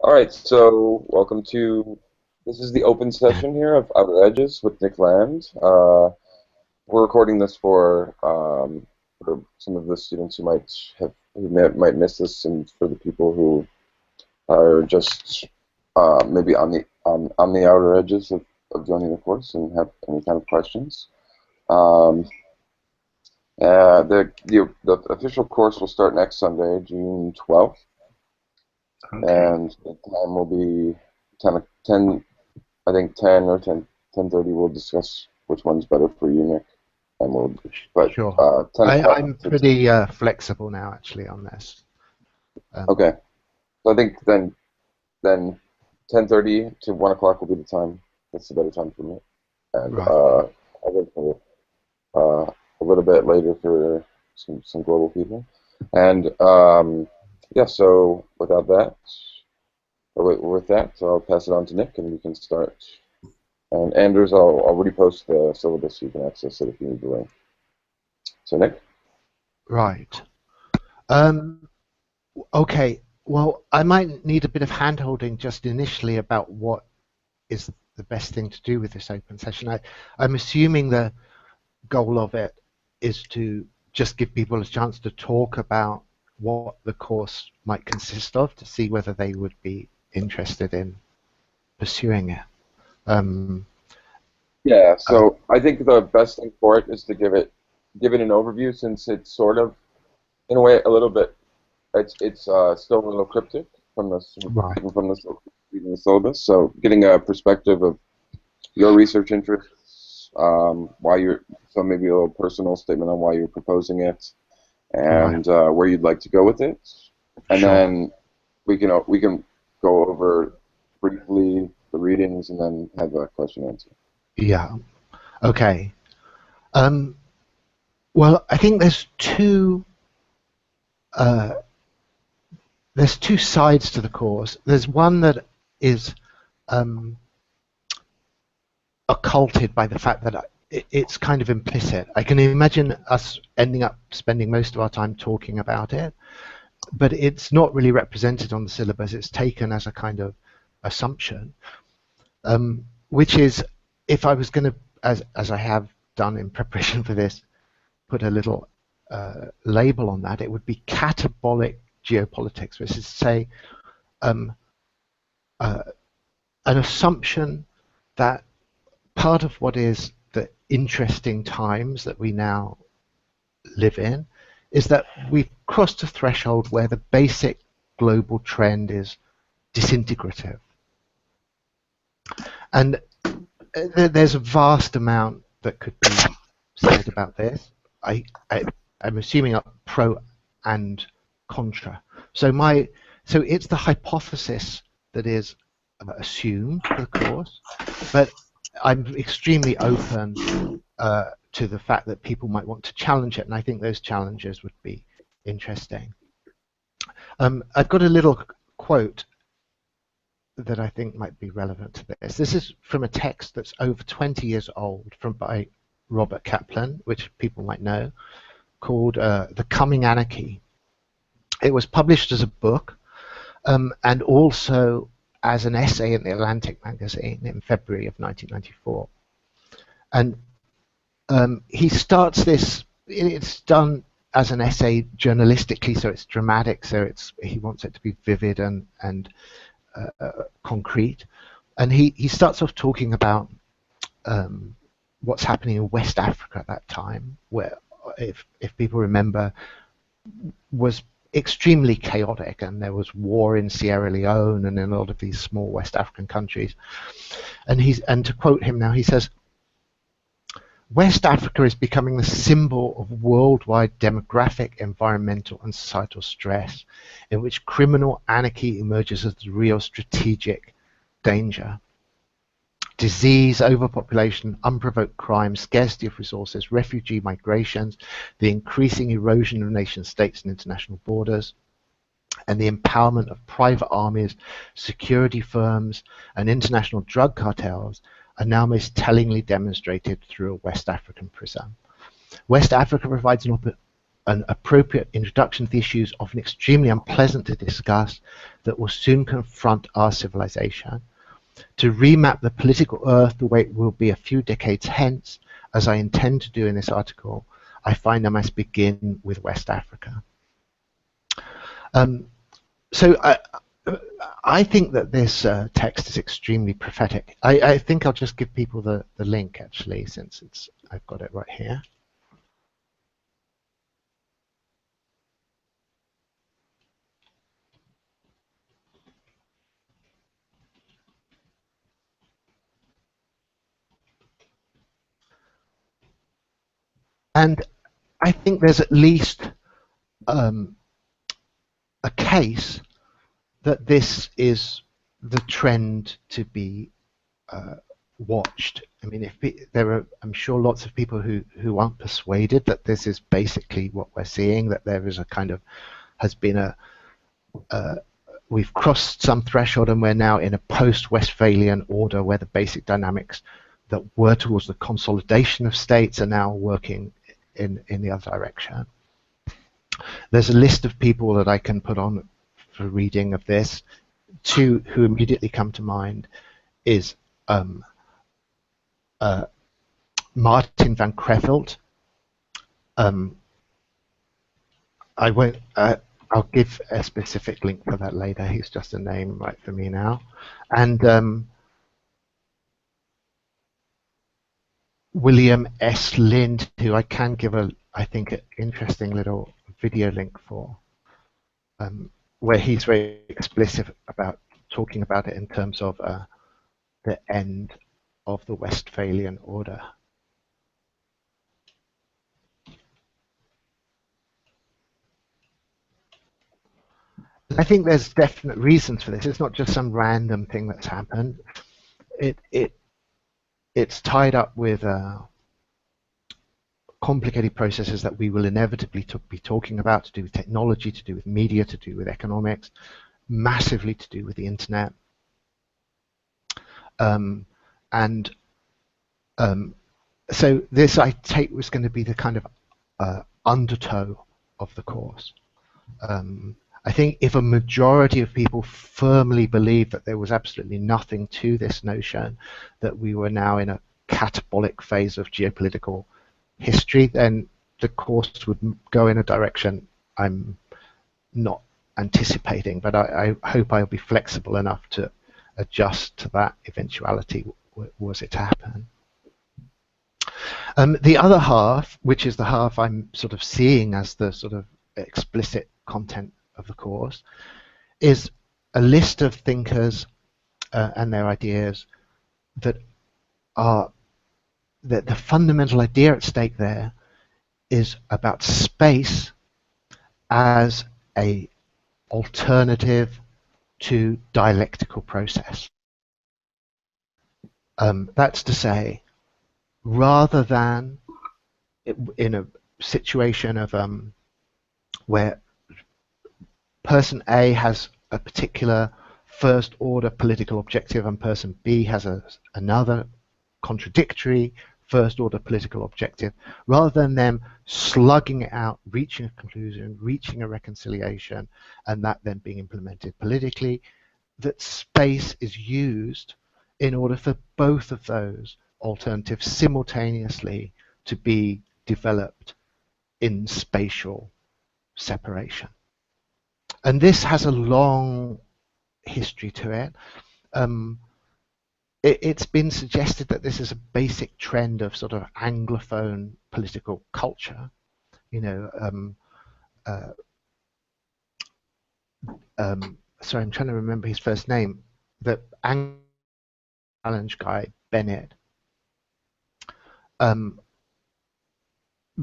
All right, so welcome to this is the open session here of Outer Edges with Nick Land. We're recording this for some of the students who might miss this, and for the people who are just maybe on the outer edges of joining the course and have any kind of questions. Um, the official course will start next Sunday, June 12th. Okay. And the time will be 10, I think 10 or 10:30. We'll discuss which one's better for you, Nick. And but Sure. 10 o'clock I'm to pretty flexible now, actually, on this. okay. So I think then 10:30 to 1 o'clock will be the time. That's the better time for me. And Right. I think for a little bit later for some global people. And yeah, so with that, so I'll pass it on to Nick, and we can start. And Anders, I'll repost the syllabus so you can access it if you need the link. So Nick? Right. Okay. Well, I might need a bit of hand-holding just initially about what is the best thing to do with this open session. I'm assuming the goal of it is to just give people a chance to talk about what the course might consist of, to see whether they would be interested in pursuing it. Yeah, Uh, so I think the best thing for it is to give it an overview, since it's sort of, in a way, a little bit, it's still a little cryptic from right. reading the syllabus. So getting a perspective of your research interests, so maybe a little personal statement on why you're proposing it, Right. and where you'd like to go with it, and Sure. then we can go over briefly the readings and then have a question and answer. Yeah. Okay. Um, well, I think uh, there's two sides to the course. There's one that is um, occulted by the fact that it's kind of implicit. I can imagine us ending up spending most of our time talking about it, but it's not really represented on the syllabus. It's taken as a kind of assumption, which is, if I was going to, as I have done in preparation for this, put a little label on that, it would be catabolic geopolitics, which is to say um, uh, an assumption that part of what is the interesting times that we now live in is that we've crossed a threshold where the basic global trend is disintegrative. And there's a vast amount that could be said about this. I'm assuming pro and contra. So it's the hypothesis that is assumed for the course, but I'm extremely open to the fact that people might want to challenge it, and I think those challenges would be interesting. I've got a little quote that I think might be relevant to this. This is from a text that's over 20 years old, by Robert Kaplan, which people might know, called The Coming Anarchy. It was published as a book and also as an essay in the Atlantic magazine in February of 1994. And he starts this, it's done as an essay journalistically, so it's dramatic, so he wants it to be vivid and concrete. And he starts off talking about what's happening in West Africa at that time, where, if people remember, was extremely chaotic, and there was war in Sierra Leone and in a lot of these small West African countries. And to quote him now, he says, West Africa is becoming the symbol of worldwide demographic, environmental, and societal stress, in which criminal anarchy emerges as the real strategic danger. Disease, overpopulation, unprovoked crime, scarcity of resources, refugee migrations, the increasing erosion of nation states and international borders, and the empowerment of private armies, security firms, and international drug cartels are now most tellingly demonstrated through a West African prism. West Africa provides an an appropriate introduction to the issues, often extremely unpleasant to discuss, that will soon confront our civilization. To remap the political earth the way it will be a few decades hence, as I intend to do in this article, I find I must begin with West Africa. So I think that this text is extremely prophetic. I think I'll just give people the link, actually, since I've got it right here. And I think there's at least a case that this is the trend to be watched. I mean, there are, I'm sure, lots of people who aren't persuaded that this is basically what we're seeing, that there is a kind of, has been a, we've crossed some threshold and we're now in a post-Westphalian order where the basic dynamics that were towards the consolidation of states are now working in the other direction. There's a list of people that I can put on for reading of this. Two who immediately come to mind is Martin van Creveld. I won't. I'll give a specific link for that later. He's just a name right for me now. And William S. Lind, who I can give a, I think, an interesting little video link for, where he's very explicit about talking about it in terms of the end of the Westphalian order. I think there's definite reasons for this. It's not just some random thing that's happened. It's tied up with complicated processes that we will inevitably be talking about, to do with technology, to do with media, to do with economics, massively to do with the internet. So this, I take, was going to be the kind of undertow of the course. I think if a majority of people firmly believe that there was absolutely nothing to this notion, that we were now in a catabolic phase of geopolitical history, then the course would go in a direction I'm not anticipating, but I hope I'll be flexible enough to adjust to that eventuality, was it to happen. The other half, which is the half I'm sort of seeing as the sort of explicit content of the course, is a list of thinkers and their ideas that are, that the fundamental idea at stake there is about space as a alternative to dialectical process. That's to say, rather than in a situation of where person A has a particular first order political objective and person B has another contradictory first order political objective, rather than them slugging it out, reaching a conclusion, reaching a reconciliation, and that then being implemented politically, that space is used in order for both of those alternatives simultaneously to be developed in spatial separation. And this has a long history to it. It's been suggested that this is a basic trend of sort of Anglophone political culture. You know, sorry, I'm trying to remember his first name. The challenge guy, Bennett,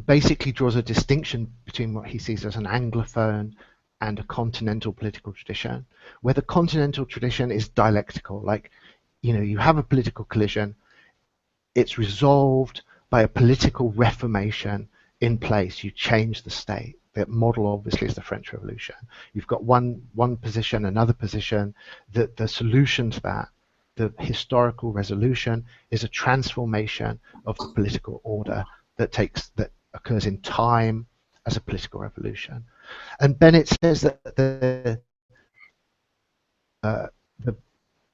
basically draws a distinction between what he sees as an Anglophone and a continental political tradition, where the continental tradition is dialectical. Like, you know, you have a political collision, it's resolved by a political reformation in place. You change the state. The model obviously is the French Revolution. You've got one position, another position. The solution to that, the historical resolution, is a transformation of the political order that occurs in time as a political revolution. And Bennett says that the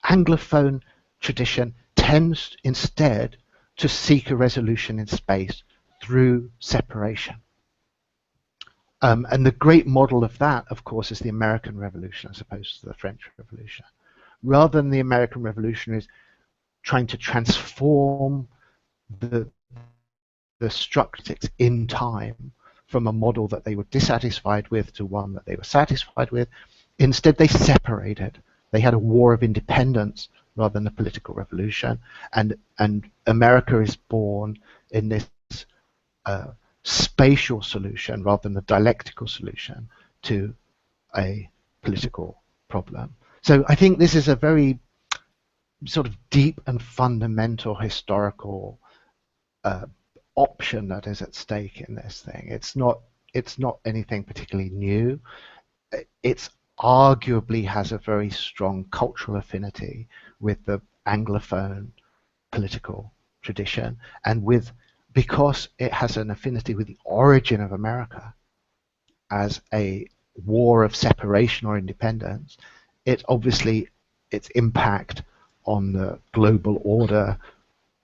Anglophone tradition tends instead to seek a resolution in space through separation. And the great model of that, of course, is the American Revolution as opposed to the French Revolution. Rather than the American Revolution is trying to transform the structures in time from a model that they were dissatisfied with to one that they were satisfied with. Instead, they separated. They had a war of independence rather than a political revolution, and America is born in this spatial solution rather than the dialectical solution to a political problem. So I think this is a very sort of deep and fundamental historical option that is at stake in this thing. It's not anything particularly new. It's arguably has a very strong cultural affinity with the Anglophone political tradition, and because it has an affinity with the origin of America as a war of separation or independence, its impact on the global order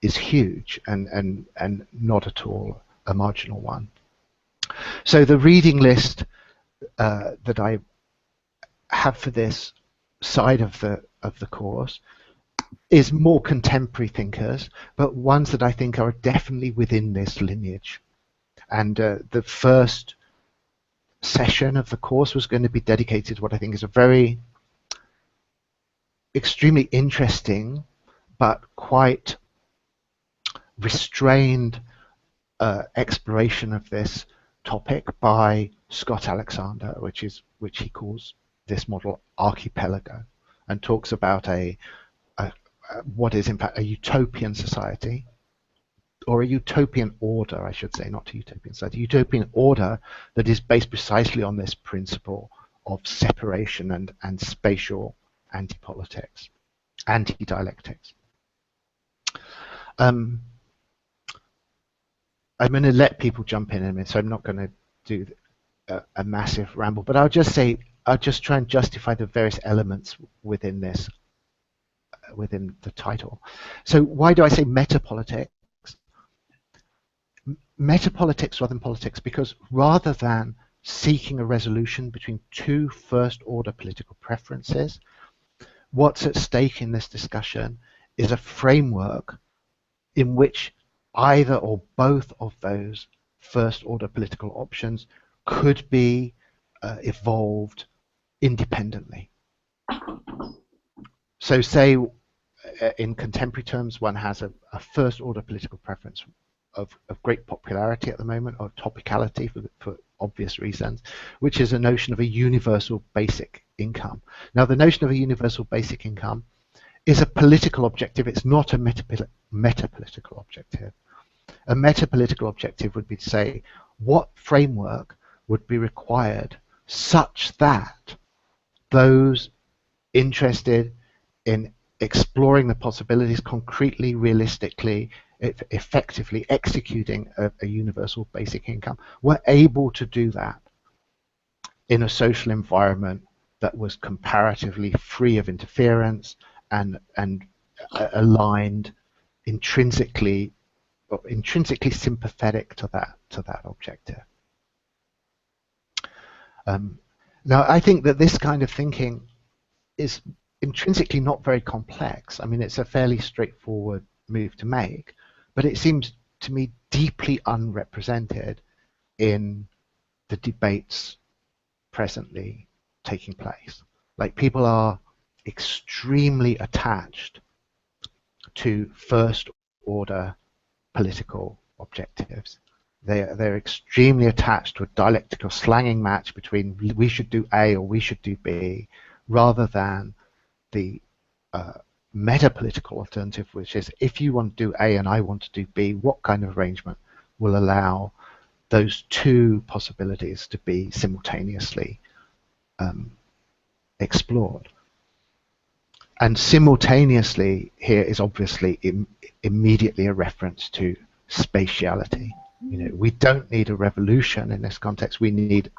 is huge and not at all a marginal one. So the reading list that I have for this side of the course is more contemporary thinkers, but ones that I think are definitely within this lineage. And the first session of the course was going to be dedicated to what I think is a very extremely interesting but quite restrained exploration of this topic by Scott Alexander, which he calls this model archipelago, and talks about what is in fact a utopian society, or a utopian order, I should say, not a utopian society, a utopian order that is based precisely on this principle of separation and spatial anti-politics, anti-dialectics. I'm going to let people jump in a minute, so I'm not going to do a massive ramble, but I'll just try and justify the various elements within this, within the title. So why do I say metapolitics? Metapolitics rather than politics, because rather than seeking a resolution between two first-order political preferences, what's at stake in this discussion is a framework in which either or both of those first-order political options could be evolved independently. So say in contemporary terms, one has a first-order political preference of great popularity at the moment, or topicality for obvious reasons, which is a notion of a universal basic income. Now, the notion of a universal basic income is a political objective. It's not a metapolitical objective. A metapolitical objective would be to say what framework would be required such that those interested in exploring the possibilities concretely, realistically, effectively executing a universal basic income were able to do that in a social environment that was comparatively free of interference and aligned intrinsically sympathetic to that objective. Now, I think that this kind of thinking is intrinsically not very complex. I mean, it's a fairly straightforward move to make, but it seems to me deeply unrepresented in the debates presently taking place. Like, people are extremely attached to first order political objectives. They're extremely attached to a dialectical slanging match between we should do A or we should do B, rather than the metapolitical alternative, which is if you want to do A and I want to do B, what kind of arrangement will allow those two possibilities to be simultaneously explored? And simultaneously here is obviously immediately a reference to spatiality. we don't need a revolution in this context. We need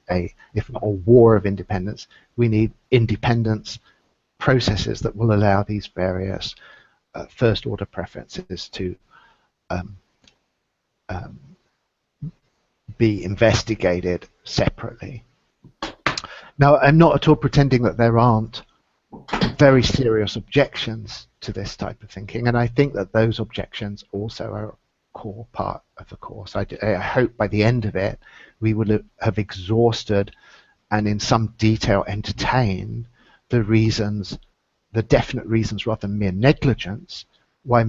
a, if not a war of independence, we need independence processes that will allow these various first order preferences to um, um, be investigated separately. Now, I'm not at all pretending that there aren't very serious objections to this type of thinking, and I think that those objections also are a core part of the course. I hope by the end of it we will have exhausted and in some detail entertained the reasons, the definite reasons rather than mere negligence, why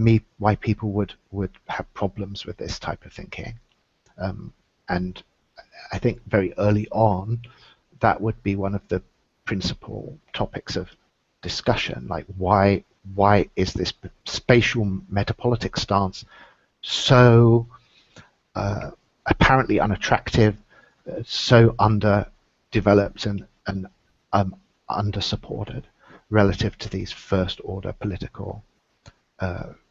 people would have problems with this type of thinking. And I think very early on that would be one of the principal topics of discussion, like why is this spatial metapolitic stance so apparently unattractive, so underdeveloped and undersupported relative to these first order political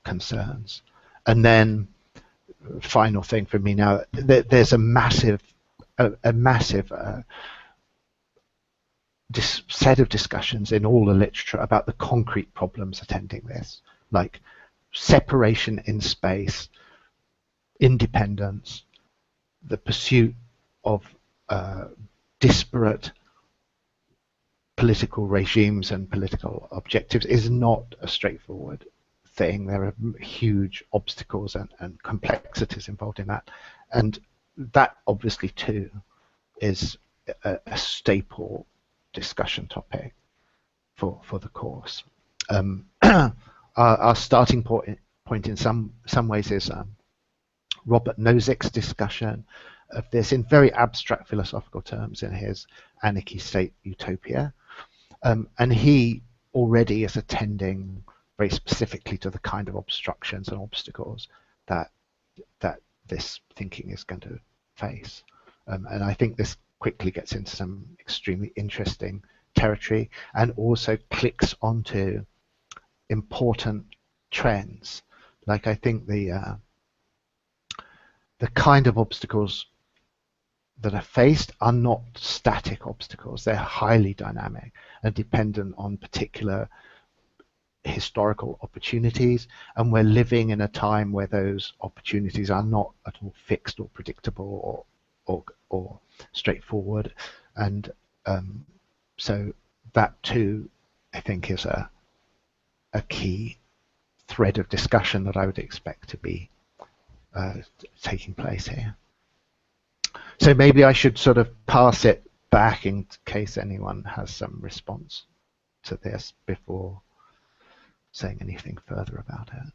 concerns. And then final thing for me now, there's a massive set of discussions in all the literature about the concrete problems attending this, like separation in space, independence, the pursuit of disparate political regimes and political objectives is not a straightforward thing. There are huge obstacles and complexities involved in that, and that obviously too is a staple discussion topic for the course. Our starting point in some ways is Robert Nozick's discussion of this in very abstract philosophical terms in his Anarchy, State, Utopia. And he already is attending very specifically to the kind of obstructions and obstacles that this thinking is going to face. And I think this quickly gets into some extremely interesting territory and also clicks onto important trends. Like, I think the kind of obstacles that are faced are not static obstacles. They're highly dynamic and dependent on particular historical opportunities, and we're living in a time where those opportunities are not at all fixed or predictable or straightforward. And so that too, I think, is a key thread of discussion that I would expect to be taking place here. So maybe I should sort of pass it back in case anyone has some response to this before saying anything further about it.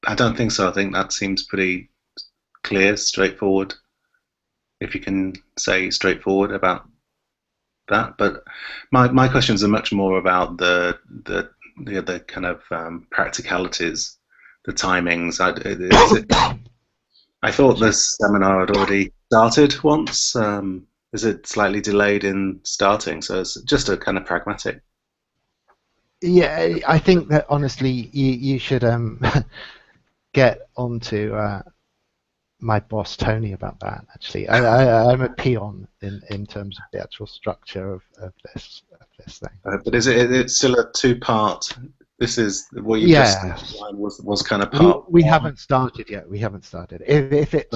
I don't think so. I think that seems pretty clear, straightforward, if you can say straightforward about that. But my questions are much more about the kind of practicalities, the timings. I thought this seminar had already started once. Is it slightly delayed in starting? So it's just a kind of pragmatic. Yeah, I think that honestly, you should get onto my boss Tony about that. Actually, I'm a peon in terms of the actual structure of this thing. But it's still a two-part? This is what you just outlined was kind of part. We haven't started yet. We haven't started. If it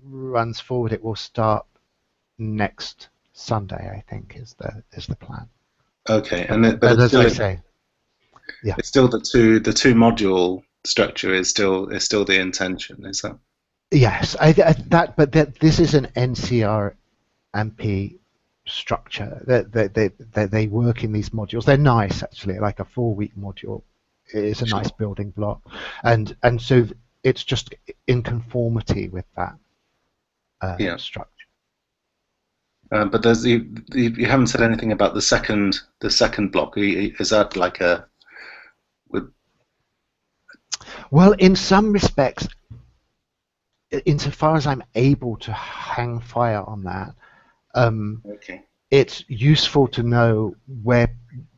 runs forward, it will start next Sunday, I think, is the plan. Okay, but as I say, yeah, it's still the two module structure is still the intention, is that? Yes, but this is an NCRMP structure. They work in these modules. They're nice, actually. Like a 4-week module is a nice building block, and so it's just in conformity with that structure. But you haven't said anything about the second block. Is that like a with, Well, in some respects, insofar as I'm able to hang fire on that, okay? it's useful to know where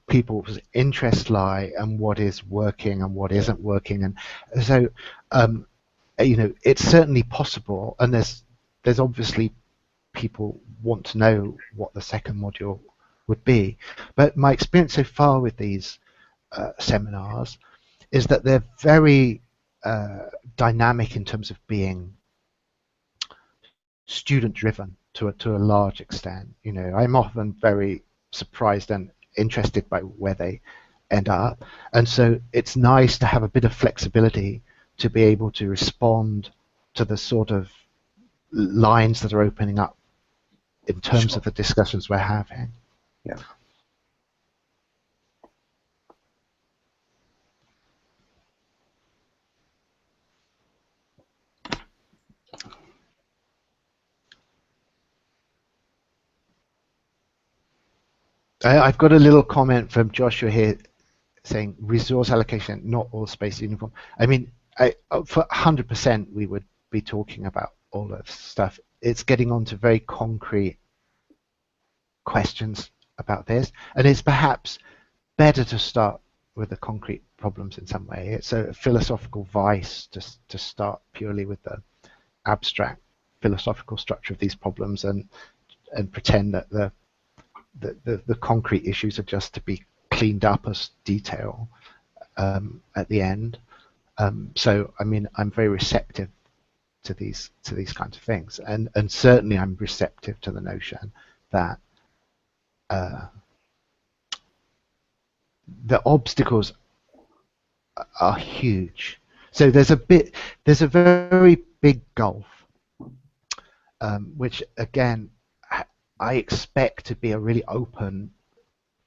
people's interests lie and what is working and what Yeah, isn't working. And so, it's certainly possible, and there's obviously people want to know what the second module would be. But my experience so far with these seminars is that they're very dynamic in terms of being student driven to a large extent. I'm often very surprised and interested by where they end up, and so it's nice to have a bit of flexibility to be able to respond to the sort of lines that are opening up in terms sure. of the discussions we're having. Yeah. I've got a little comment from Joshua here saying resource allocation, not all space uniform. I mean, for 100% we would be talking about all of stuff. It's getting on to very concrete questions about this, and it's perhaps better to start with the concrete problems in some way. It's a philosophical vice to start purely with the abstract philosophical structure of these problems and pretend that the concrete issues are just to be cleaned up as detail at the end. So I mean, I'm very receptive to these kinds of things, and certainly I'm receptive to the notion that the obstacles are huge. So there's a very big gulf, which again I expect to be a really open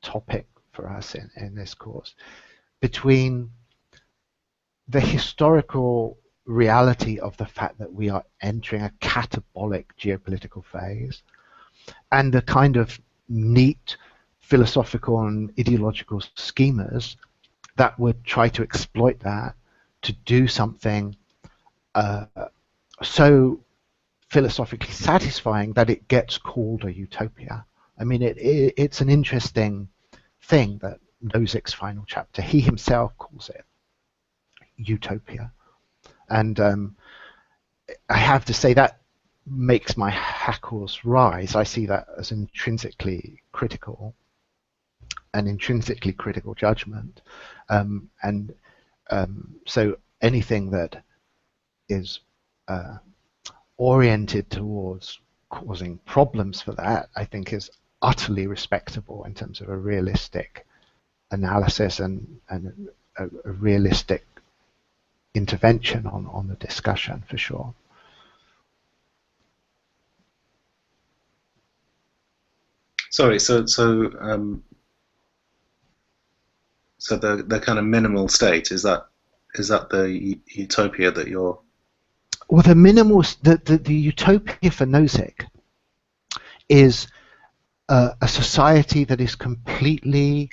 topic for us in this course, between the historical reality of the fact that we are entering a catabolic geopolitical phase and the kind of neat philosophical and ideological schemas that would try to exploit that to do something so philosophically satisfying that it gets called a utopia. I mean, it's an interesting thing that Nozick's final chapter, he himself calls it utopia. And I have to say that makes my hackles rise. I see that as intrinsically critical, an intrinsically critical judgment. And so anything that is oriented towards causing problems for that, I think, is utterly respectable in terms of a realistic analysis and a realistic intervention on the discussion, for sure. Sorry. So the kind of minimal state is that the utopia that you're? Well, the utopia for Nozick is a society that is completely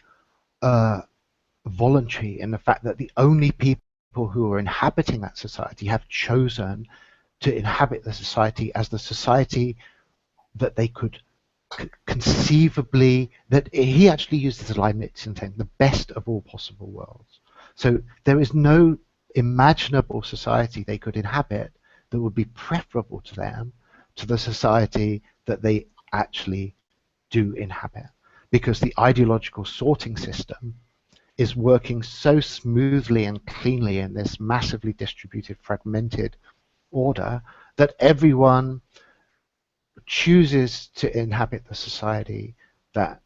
voluntary in the fact that the only people who are inhabiting that society have chosen to inhabit the society as the society that they could conceivably, that he actually uses the Leibniz intent, the best of all possible worlds. So there is no imaginable society they could inhabit that would be preferable to them to the society that they actually do inhabit, because the ideological sorting system is working so smoothly and cleanly in this massively distributed, fragmented order that everyone chooses to inhabit the society that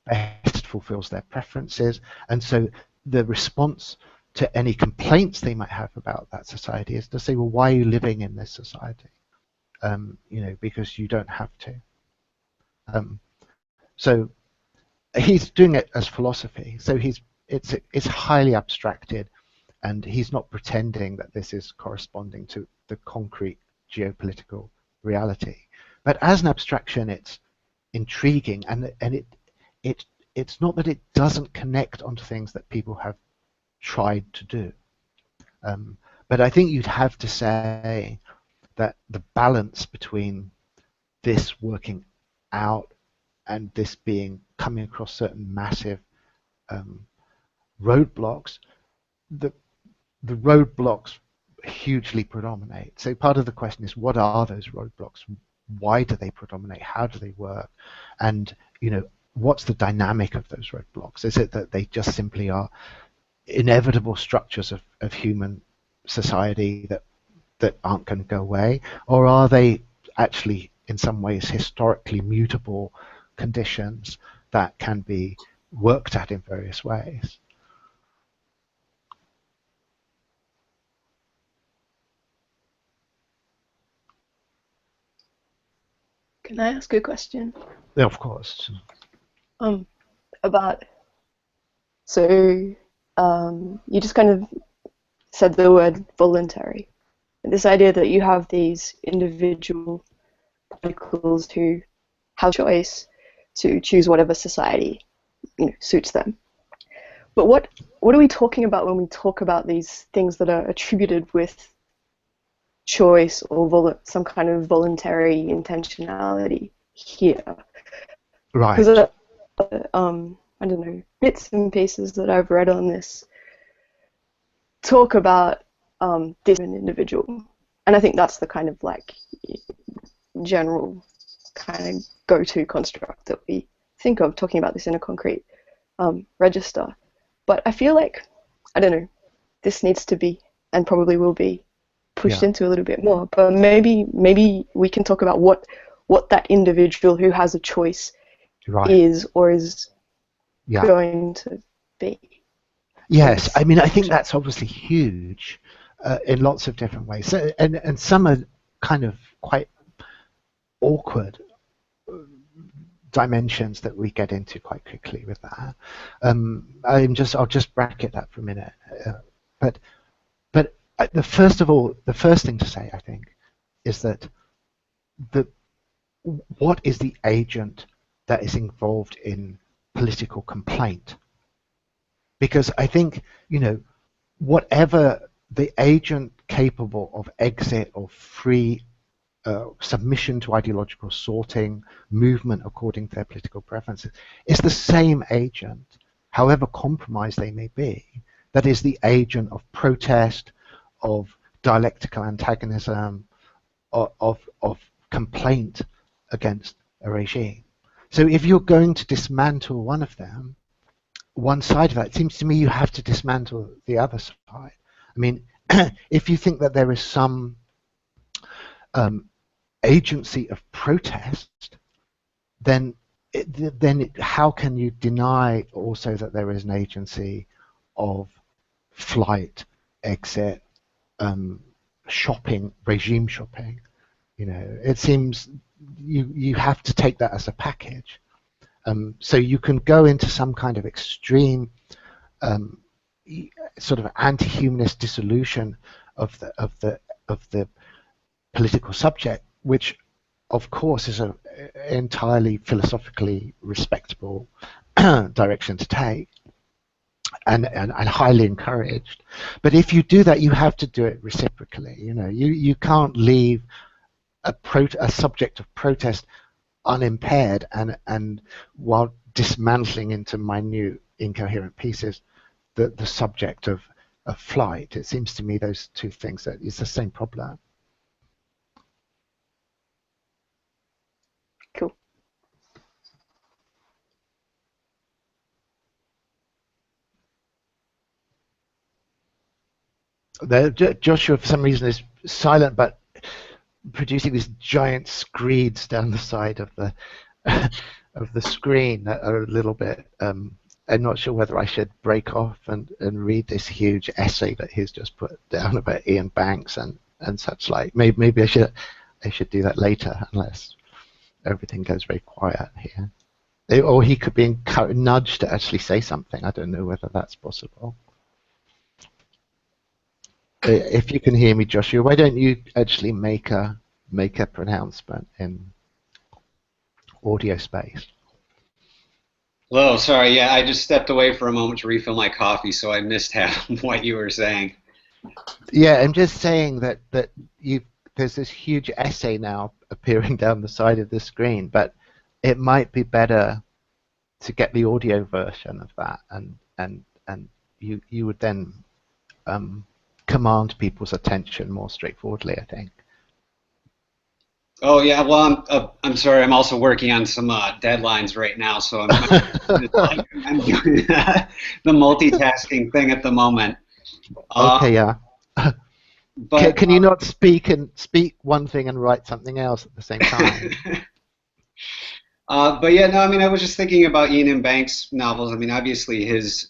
best fulfills their preferences. And so the response to any complaints they might have about that society is to say, well, why are you living in this society? Because you don't have to. So he's doing it as philosophy. So it's highly abstracted, and he's not pretending that this is corresponding to the concrete geopolitical reality. But as an abstraction, it's intriguing, and it's not that it doesn't connect onto things that people have tried to do. But I think you'd have to say that the balance between this working out and this being coming across certain massive roadblocks, the roadblocks hugely predominate. So part of the question is, what are those roadblocks? Why do they predominate? How do they work? And what's the dynamic of those roadblocks? Is it that they just simply are inevitable structures of human society that aren't going to go away, or are they actually in some ways historically mutable conditions that can be worked at in various ways? Can I ask a question? Yeah, of course. About you just kind of said the word voluntary. This idea that you have these individual particles who have choice to choose whatever society suits them. But what are we talking about when we talk about these things that are attributed with choice or some kind of voluntary intentionality here? Right. Because I don't know, bits and pieces that I've read on this talk about this individual, and I think that's the kind of like general kind of go-to construct that we think of talking about this in a concrete register. But I feel like, I don't know, this needs to be and probably will be pushed into a little bit more. But maybe we can talk about what that individual who has a choice is or is going to be. Yes, I mean, I think that's obviously huge in lots of different ways. So, and some are kind of quite awkward dimensions that we get into quite quickly with that. I'll just bracket that for a minute. But the first thing to say, I think, is that what is the agent that is involved in political complaint? Because I think, whatever the agent capable of exit or free submission to ideological sorting, movement according to their political preferences, is the same agent, however compromised they may be, that is the agent of protest, of dialectical antagonism, of complaint against a regime. So if you're going to dismantle one of them, one side of that, it seems to me you have to dismantle the other side. I mean, if you think that there is some agency of protest, then how can you deny also that there is an agency of flight, exit, shopping, regime shopping? It seems you have to take that as a package. So you can go into some kind of extreme sort of anti-humanist dissolution of the political subject, which of course is an entirely philosophically respectable direction to take, and highly encouraged. But if you do that, you have to do it reciprocally. You can't leave a subject of protest unimpaired and while dismantling into minute incoherent pieces the subject of flight. It seems to me those two things, that it's the same problem. Cool. Joshua for some reason is silent, but producing these giant screeds down the side of the of the screen that are a little bit. I'm not sure whether I should break off and read this huge essay that he's just put down about Ian Banks and such like. Maybe I should do that later, unless everything goes very quiet here. Or he could be nudged to actually say something. I don't know whether that's possible. If you can hear me, Joshua, why don't you actually make a pronouncement in audio space. Hello, sorry, yeah, I just stepped away for a moment to refill my coffee, so I missed half of what you were saying. Yeah, I'm just saying that there's this huge essay now appearing down the side of the screen, but it might be better to get the audio version of that, and you would then command people's attention more straightforwardly, I think. Oh yeah, well I'm sorry, I'm also working on some deadlines right now, so I'm doing the multitasking thing at the moment. Okay, yeah. But Can you not speak one thing and write something else at the same time? but yeah, no, I mean, I was just thinking about Ian M. Banks' novels. I mean, obviously his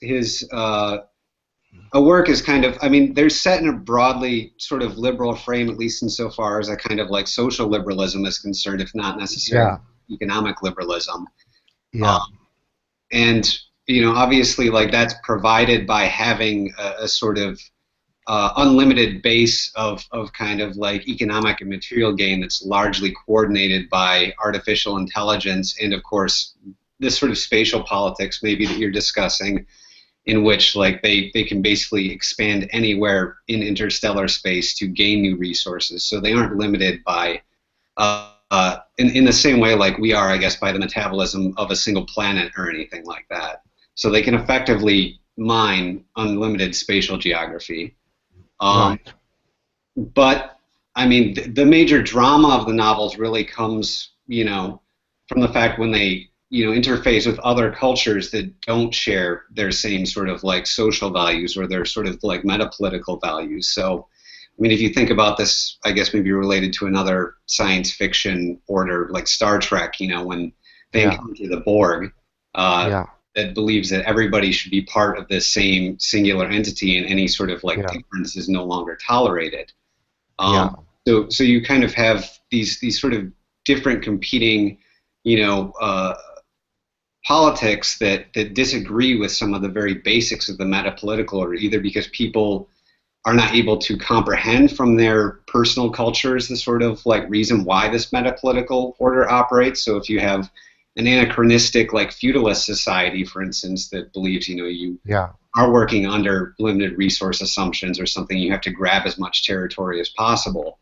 work is kind of, I mean, they're set in a broadly sort of liberal frame, at least insofar as a kind of like social liberalism is concerned, if not necessarily economic liberalism. Yeah. And you know, obviously, like that's provided by having a sort of unlimited base of kind of like economic and material gain that's largely coordinated by artificial intelligence, and of course this sort of spatial politics maybe that you're discussing, in which like they can basically expand anywhere in interstellar space to gain new resources. So they aren't limited by in the same way like we are, I guess, by the metabolism of a single planet or anything like that. So they can effectively mine unlimited spatial geography. Right. But I mean, the major drama of the novels really comes, you know, from the fact when they, you know, interface with other cultures that don't share their same sort of like social values or their sort of like metapolitical values. So, I mean, if you think about this, I guess maybe related to another science fiction order like Star Trek, you know, when they encounter the Borg, that believes that everybody should be part of this same singular entity, and any sort of like difference is no longer tolerated. So you kind of have these sort of different competing, you know, politics that disagree with some of the very basics of the metapolitical order, either because people are not able to comprehend from their personal cultures the sort of like reason why this metapolitical order operates. So if you have an anachronistic like feudalist society, for instance, that believes, you know, you are working under limited resource assumptions or something, you have to grab as much territory as possible,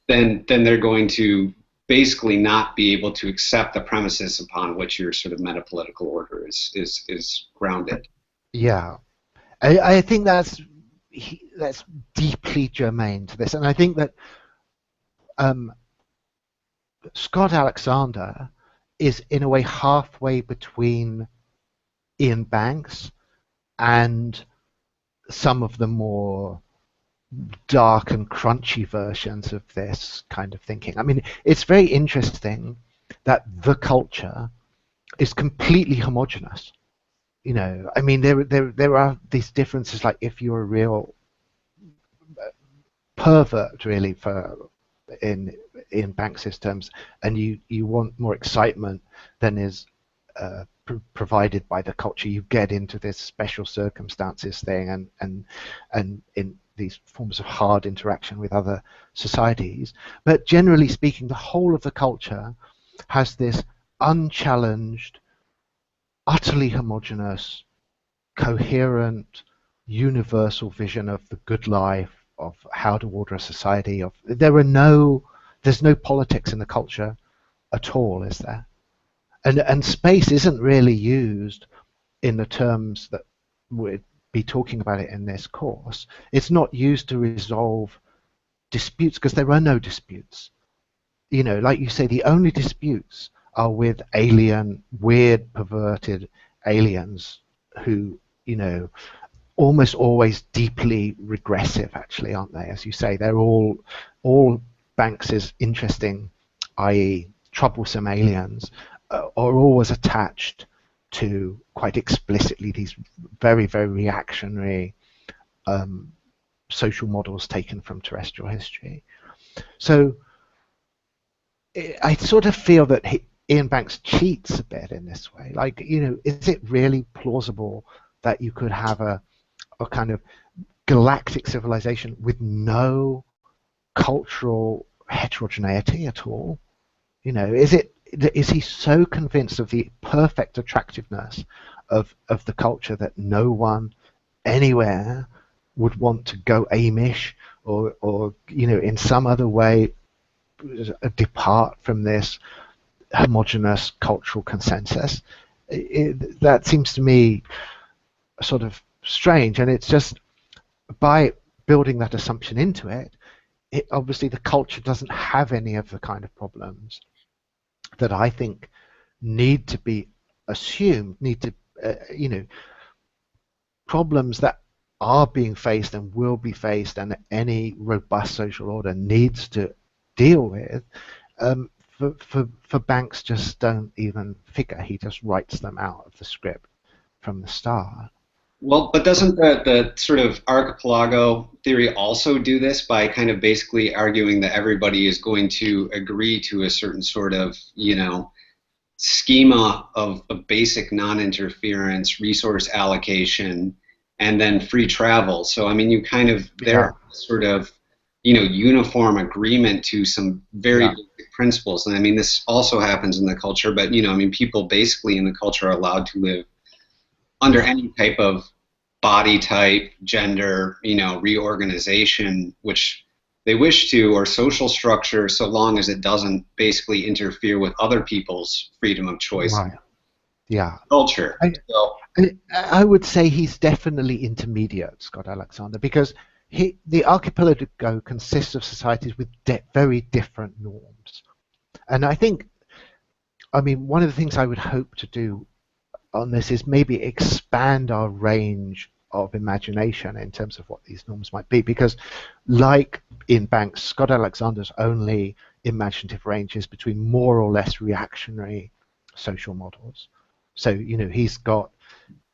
then they're going to basically not be able to accept the premises upon which your sort of metapolitical order is grounded. Yeah, I think that's deeply germane to this, and I think that Scott Alexander is in a way halfway between Ian Banks and some of the more dark and crunchy versions of this kind of thinking. I mean, it's very interesting that the culture is completely homogenous. You know, I mean, there are these differences. Like if you're a real pervert, really, for in bank systems, and you want more excitement than is provided by the culture, you get into this special circumstances thing, and in these forms of hard interaction with other societies. But generally speaking, the whole of the culture has this unchallenged, utterly homogeneous, coherent, universal vision of the good life, of how to order a society. There's no politics in the culture at all, is there? And space isn't really used in the terms that we'd be talking about it in this course. It's not used to resolve disputes, because there are no disputes. You know, like you say, the only disputes are with alien, weird, perverted aliens who, you know, almost always deeply regressive, actually, aren't they? As you say, they're all Banks's interesting, i.e. troublesome aliens, are always attached to, quite explicitly, these very, very reactionary social models taken from terrestrial history. So I sort of feel that Ian Banks cheats a bit in this way. Like, you know, is it really plausible that you could have a kind of galactic civilization with no cultural heterogeneity at all? You know, is he so convinced of the perfect attractiveness of the culture that no one anywhere would want to go Amish or you know, in some other way depart from this homogeneous cultural consensus? That seems to me sort of strange, and it's just by building that assumption into it, obviously the culture doesn't have any of the kind of problems that I think need to be assumed, need to, you know, problems that are being faced and will be faced, and any robust social order needs to deal with. For Banks just don't even figure. He just writes them out of the script from the start. Well, but doesn't the sort of archipelago theory also do this by kind of basically arguing that everybody is going to agree to a certain sort of, you know, schema of basic non-interference, resource allocation, and then free travel? So, I mean, you kind of, there sort of, you know, uniform agreement to some very basic principles. And I mean, this also happens in the culture, but, you know, I mean, people basically in the culture are allowed to live under any type of body type, gender, you know, reorganization, which they wish to, or social structure, so long as it doesn't basically interfere with other people's freedom of choice. Right. Yeah. Culture. I would say he's definitely intermediate, Scott Alexander, because the archipelago consists of societies with very different norms. And I think, I mean, one of the things I would hope to do on this is maybe expand our range of imagination in terms of what these norms might be, because like in Banks, Scott Alexander's only imaginative range is between more or less reactionary social models. So, you know, he's got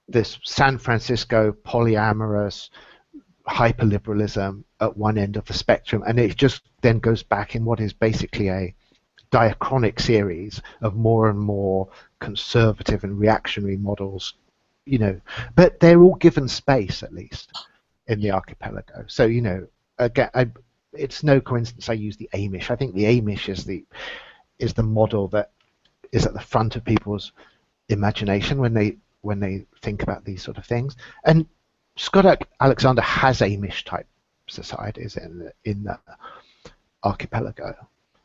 this San Francisco polyamorous hyperliberalism at one end of the spectrum, and it just then goes back in what is basically a diachronic series of more and more conservative and reactionary models, you know, but they're all given space, at least in the archipelago. So, you know, again, it's no coincidence I use the Amish. I think the Amish is the model that is at the front of people's imagination when they think about these sort of things. And Scott Alexander has Amish type societies in the archipelago.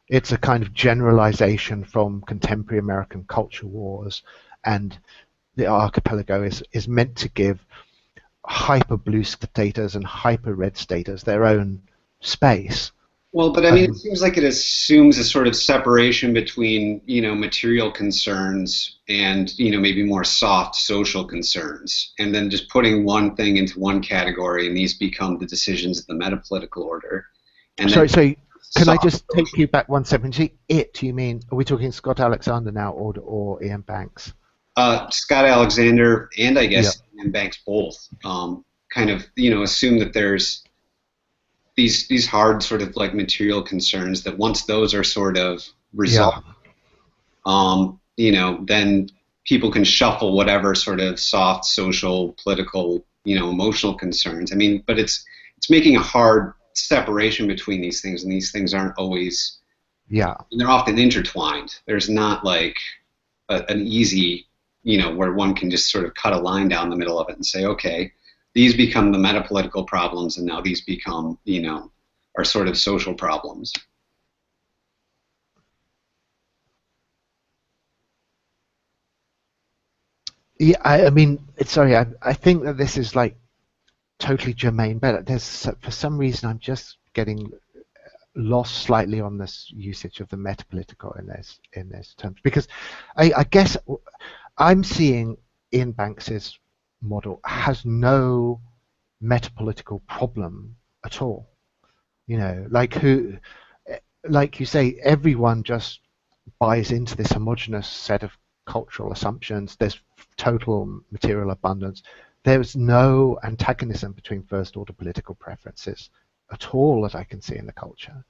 It's a kind of generalization from contemporary American culture wars, and the archipelago is meant to give hyper blue status and hyper red status their own space. Well, but I mean, it seems like it assumes a sort of separation between, you know, material concerns and, you know, maybe more soft social concerns, and then just putting one thing into one category, and these become the decisions of the metapolitical order. And so can I just take you back one second? You mean, are we talking Scott Alexander now or Ian Banks? Scott Alexander and I guess Ian Banks both kind of, you know, assume that there's these hard sort of like material concerns that once those are sort of resolved, you know, then people can shuffle whatever sort of soft social, political, you know, emotional concerns. I mean, but it's making a hard separation between these things, and these things aren't always, and they're often intertwined. There's not like an easy, you know, where one can just sort of cut a line down the middle of it and say, okay, these become the metapolitical problems, and now these become, you know, are sort of social problems. Yeah, I mean, sorry, I think that this is like totally germane, but for some reason I'm just getting lost slightly on this usage of the metapolitical in this terms, because I guess I'm seeing Ian Banks's model has no metapolitical problem at all. You know, like you say, everyone just buys into this homogenous set of cultural assumptions. There's total material abundance. There's no antagonism between first order political preferences at all that I can see in the culture.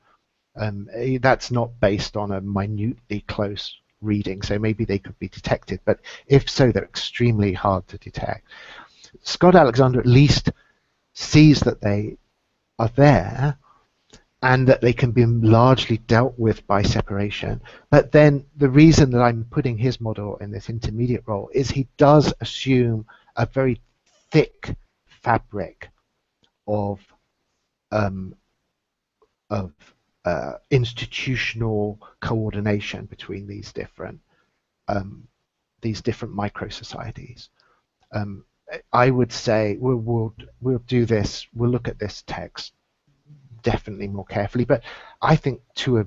That's not based on a minutely close reading, so maybe they could be detected, but if so, they're extremely hard to detect. Scott Alexander at least sees that they are there, and that they can be largely dealt with by separation. But then the reason that I'm putting his model in this intermediate role is he does assume a very thick fabric of um, of institutional coordination between these different micro societies. I would say we'll do this. We'll look at this text definitely more carefully, but I think to a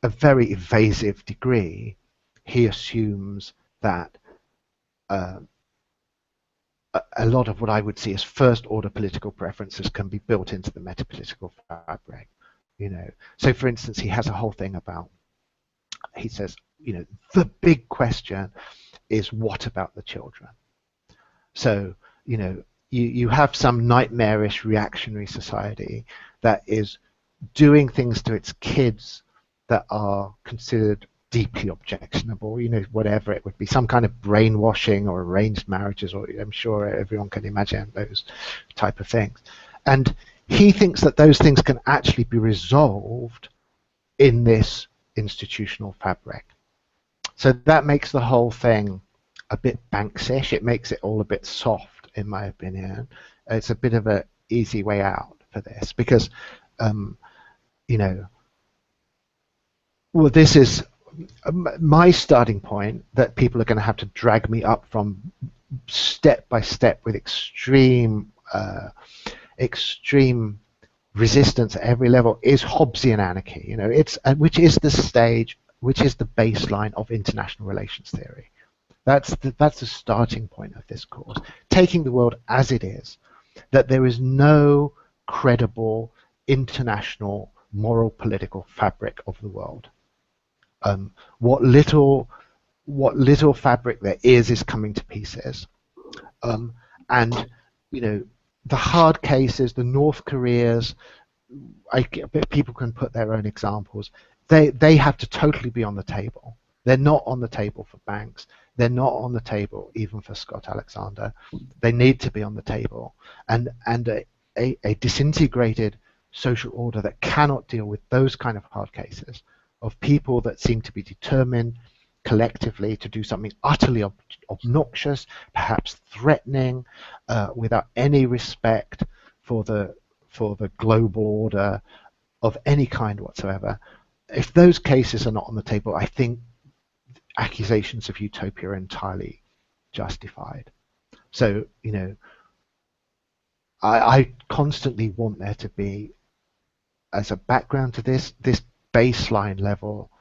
very evasive degree, he assumes that a lot of what I would see as first-order political preferences can be built into the metapolitical fabric. So for instance, he has a whole thing about. He says, the big question is what about the children? So you have some nightmarish reactionary society that is doing things to its kids that are considered deeply objectionable, whatever it would be, some kind of brainwashing or arranged marriages, or I'm sure everyone can imagine those type of things. And he thinks that those things can actually be resolved in this institutional fabric. So that makes the whole thing a bit Banksish. It makes it all a bit soft, in my opinion. It's a bit of an easy way out for this because, well, this is my starting point that people are going to have to drag me up from step by step with extreme resistance at every level is Hobbesian anarchy. Which is the baseline of international relations theory. That's the starting point of this course. Taking the world as it is, that there is no credible international moral political fabric of the world. What little fabric there is coming to pieces. And the hard cases, the North Koreas, people can put their own examples. They have to totally be on the table. They're not on the table for Banks. They're not on the table even for Scott Alexander. They need to be on the table. And a disintegrated social order that cannot deal with those kind of hard cases of people that seem to be determined collectively to do something utterly obnoxious, perhaps threatening, without any respect for the global order of any kind whatsoever. If those cases are not on the table, I think accusations of utopia are entirely justified. So, I constantly want there to be, as a background to this baseline level,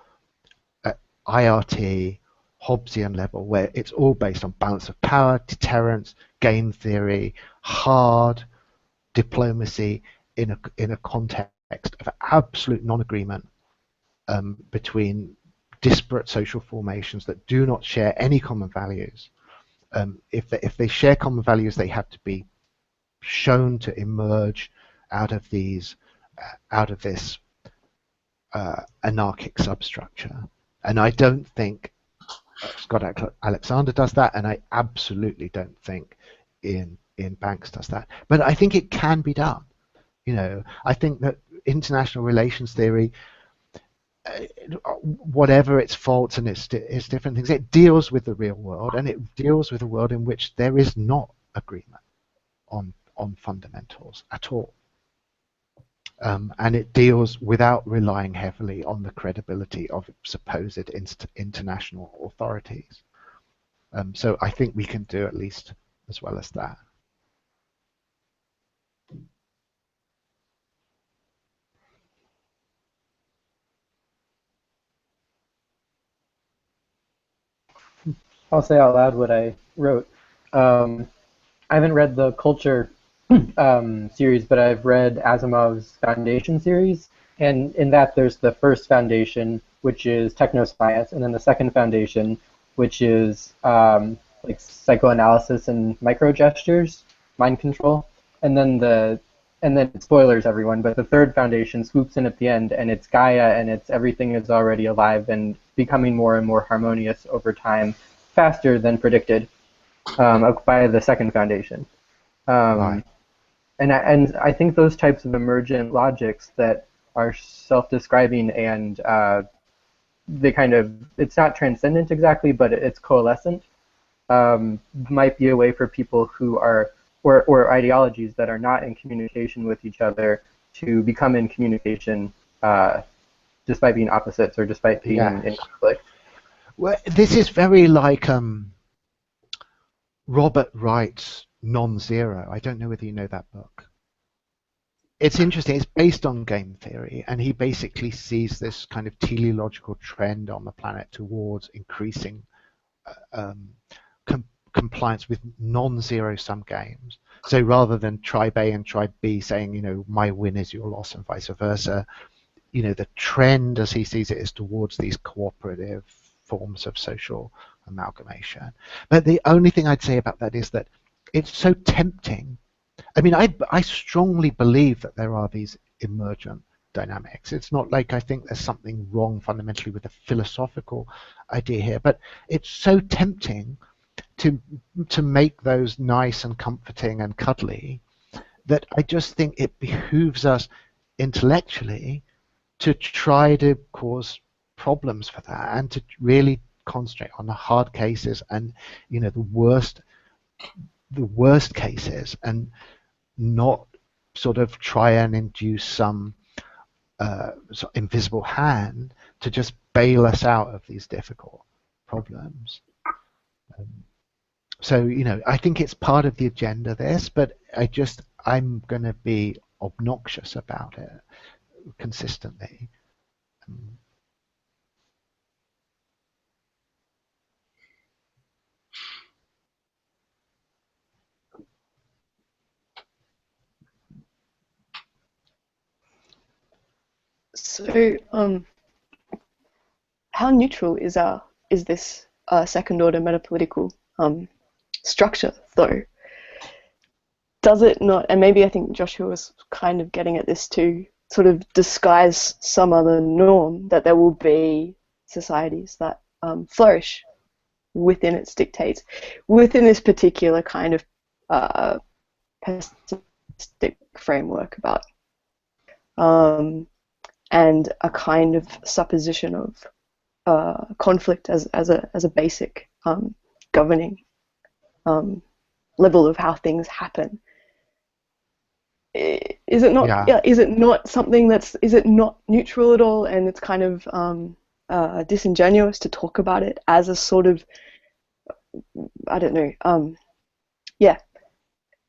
IRT, Hobbesian level, where it's all based on balance of power, deterrence, game theory, hard diplomacy in a context of absolute non-agreement between disparate social formations that do not share any common values. If they share common values, they have to be shown to emerge out of this anarchic substructure. And I don't think Scott Alexander does that, and I absolutely don't think Ian Banks does that. But I think it can be done. I think that international relations theory, whatever its faults and its different things, it deals with the real world, and it deals with a world in which there is not agreement on fundamentals at all. And it deals without relying heavily on the credibility of supposed international authorities. So I think we can do at least as well as that. I'll say out loud what I wrote. I haven't read the Culture series, but I've read Asimov's Foundation series, and in that there's the first foundation, which is technoscience, and then the second foundation, which is like psychoanalysis and microgestures, mind control, and then spoilers everyone, but the third foundation swoops in at the end, and it's Gaia, and it's everything is already alive and becoming more and more harmonious over time, faster than predicted by the second foundation. Right. And I think those types of emergent logics that are self-describing, and they kind of, it's not transcendent exactly, but it's coalescent, might be a way for people who are, or ideologies that are not in communication with each other to become in communication despite being opposites or despite being in conflict. Well, this is very like Robert Wright's Non-Zero. I don't know whether you know that book. It's interesting. It's based on game theory, and he basically sees this kind of teleological trend on the planet towards increasing compliance with non-zero sum games. So rather than tribe A and tribe B saying, you know, my win is your loss and vice versa, you know, the trend as he sees it is towards these cooperative forms of social amalgamation. But the only thing I'd say about that is that it's so tempting. I mean, I strongly believe that there are these emergent dynamics. It's not like I think there's something wrong fundamentally with the philosophical idea here, but it's so tempting to make those nice and comforting and cuddly that I just think it behooves us intellectually to try to cause problems for that and to really concentrate on the hard cases and, you know, the worst cases, and not sort of try and induce some sort of invisible hand to just bail us out of these difficult problems. So, you know, I think it's part of the agenda, this, but I'm going to be obnoxious about it consistently. So, how neutral is this second order metapolitical structure, though? Does it not, and maybe I think Joshua was kind of getting at this too, sort of disguise some other norm, that there will be societies that flourish within its dictates, within this particular kind of pessimistic framework about and a kind of supposition of conflict as a basic governing level of how things happen. Is it not? Yeah. Is it not something is it not neutral at all? And it's kind of disingenuous to talk about it as a sort of, I don't know,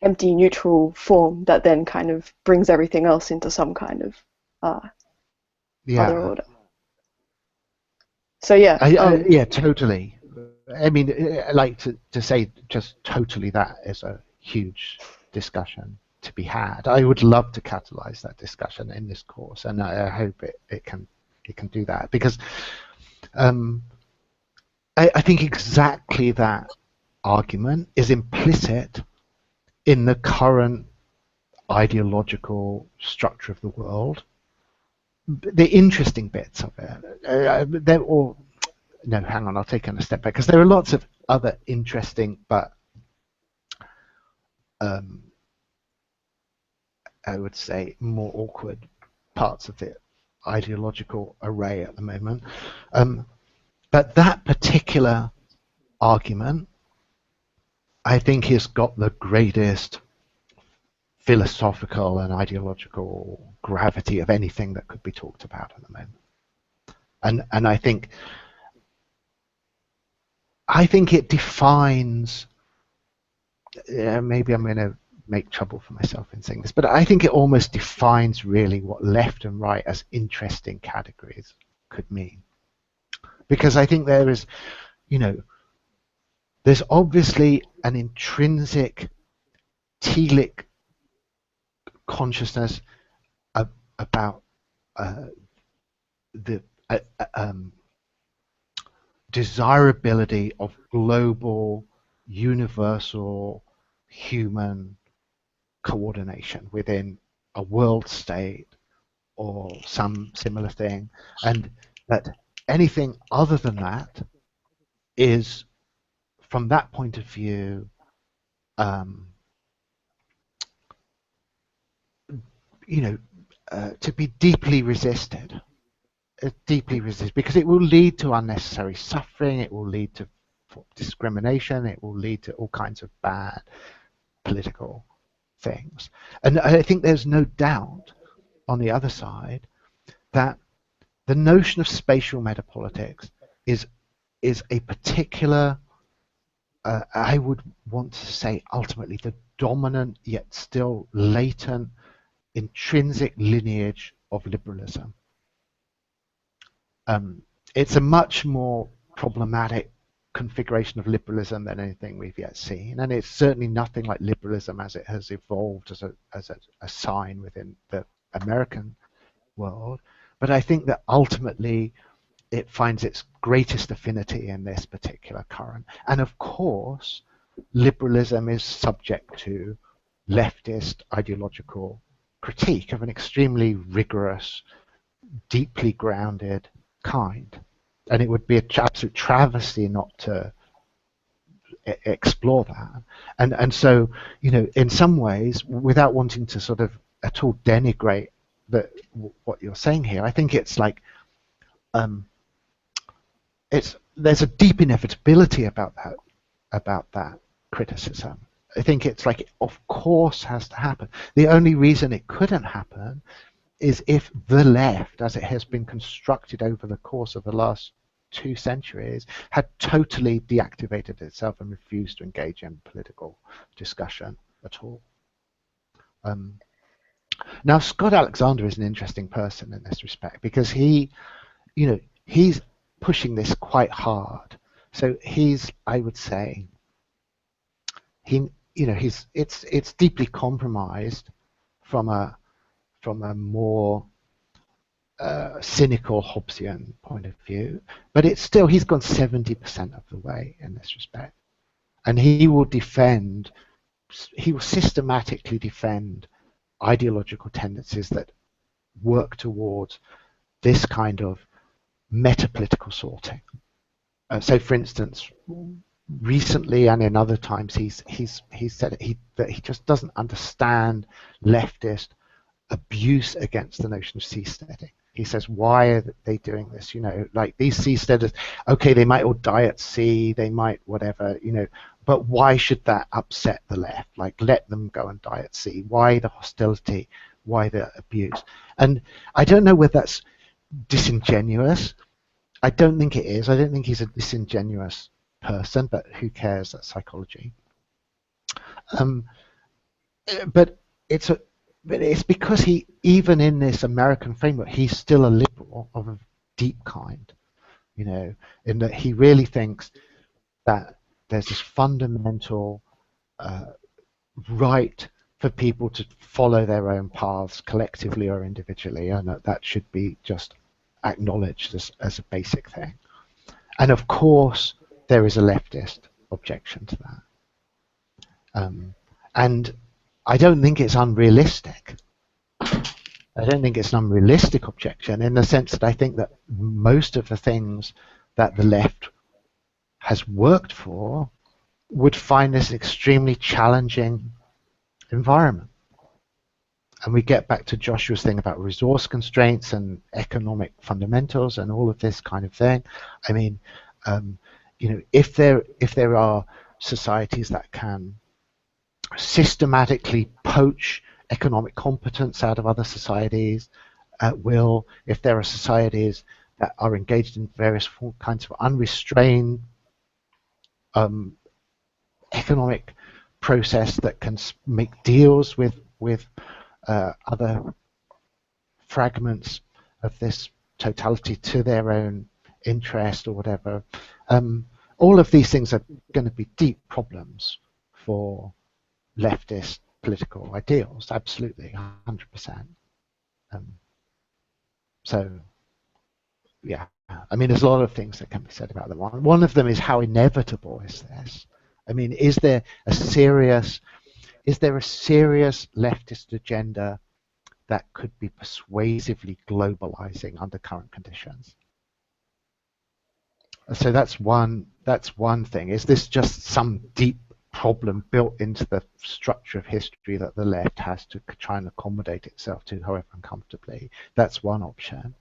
empty neutral form that then kind of brings everything else into some kind of other order. So yeah, totally. I mean, I like to say just totally that is a huge discussion to be had. I would love to catalyze that discussion in this course, and I hope it can do that, because I think exactly that argument is implicit in the current ideological structure of the world. The interesting bits of it, they're all, no, hang on, I'll take a step back, because there are lots of other interesting but I would say more awkward parts of the ideological array at the moment. But that particular argument, I think, has got the greatest philosophical and ideological gravity of anything that could be talked about at the moment. And I think it defines, maybe I'm going to make trouble for myself in saying this, but I think it almost defines really what left and right as interesting categories could mean. Because I think there is, you know, there's obviously an intrinsic telic consciousness about the desirability of global, universal, human coordination within a world state or some similar thing, and that anything other than that is, from that point of view, you know, to be deeply resisted. Deeply resisted because it will lead to unnecessary suffering. It will lead to discrimination. It will lead to all kinds of bad political things. And I think there's no doubt on the other side that the notion of spatial metapolitics is a particular, I would want to say ultimately the dominant yet still latent intrinsic lineage of liberalism. It's a much more problematic configuration of liberalism than anything we've yet seen, and it's certainly nothing like liberalism as it has evolved as a sign within the American world. But I think that ultimately it finds its greatest affinity in this particular current. And of course, liberalism is subject to leftist ideological critique of an extremely rigorous, deeply grounded kind. And it would be an absolute travesty not to explore that. And so, you know, in some ways, without wanting to sort of at all denigrate what you're saying here, I think it's like there's a deep inevitability about that criticism. I think it's like it of course has to happen. The only reason it couldn't happen is if the left, as it has been constructed over the course of the last 2 centuries, had totally deactivated itself and refused to engage in political discussion at all. Now, Scott Alexander is an interesting person in this respect because he's pushing this quite hard. So he's, I would say, it's deeply compromised from a more cynical Hobbesian point of view, but it's still, he's gone 70% of the way in this respect, and he will systematically defend ideological tendencies that work towards this kind of metapolitical sorting. So, for instance, recently and in other times, he's said that he just doesn't understand leftist abuse against the notion of seasteading. He says, why are they doing this? You know, like these seasteaders, okay, they might all die at sea, they might whatever, you know, but why should that upset the left? Like, let them go and die at sea. Why the hostility? Why the abuse? And I don't know whether that's disingenuous. I don't think it is. I don't think he's a disingenuous person, but who cares? That's psychology. But it's because he, even in this American framework, he's still a liberal of a deep kind, you know, in that he really thinks that there's this fundamental right for people to follow their own paths collectively or individually, and that should be just acknowledged as a basic thing. And of course, there is a leftist objection to that. And I don't think it's unrealistic. I don't think it's an unrealistic objection in the sense that I think that most of the things that the left has worked for would find this an extremely challenging environment. And we get back to Joshua's thing about resource constraints and economic fundamentals and all of this kind of thing. I mean, you know, if there are societies that can systematically poach economic competence out of other societies at will, if there are societies that are engaged in various kinds of unrestrained economic process that can make deals with other fragments of this totality to their own interest or whatever, all of these things are going to be deep problems for leftist political ideals, absolutely, 100%. So, yeah, I mean, there's a lot of things that can be said about them. One of them is how inevitable is this? I mean, is there a serious leftist agenda that could be persuasively globalizing under current conditions? So that's one thing. Is this just some deep problem built into the structure of history that the left has to try and accommodate itself to, however uncomfortably. That's one option.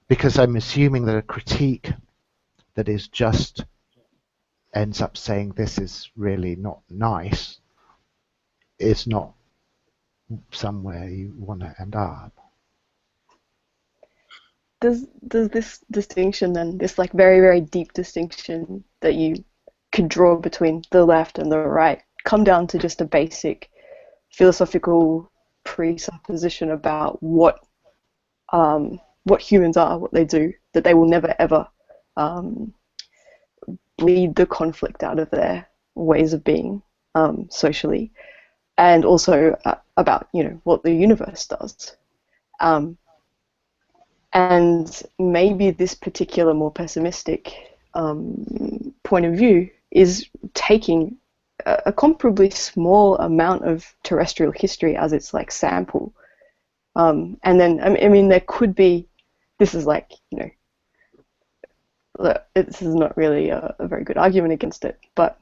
Because I'm assuming that a critique that is just ends up saying this is really not nice is not somewhere you want to end up. Does this distinction then, this like very, very deep distinction that you could draw between the left and the right, come down to just a basic philosophical presupposition about what humans are, what they do, that they will never ever bleed the conflict out of their ways of being socially, and also about what the universe does. And maybe this particular more pessimistic point of view is taking a comparably small amount of terrestrial history as its like sample, and then I mean there could be, this is like this is not really a very good argument against it, but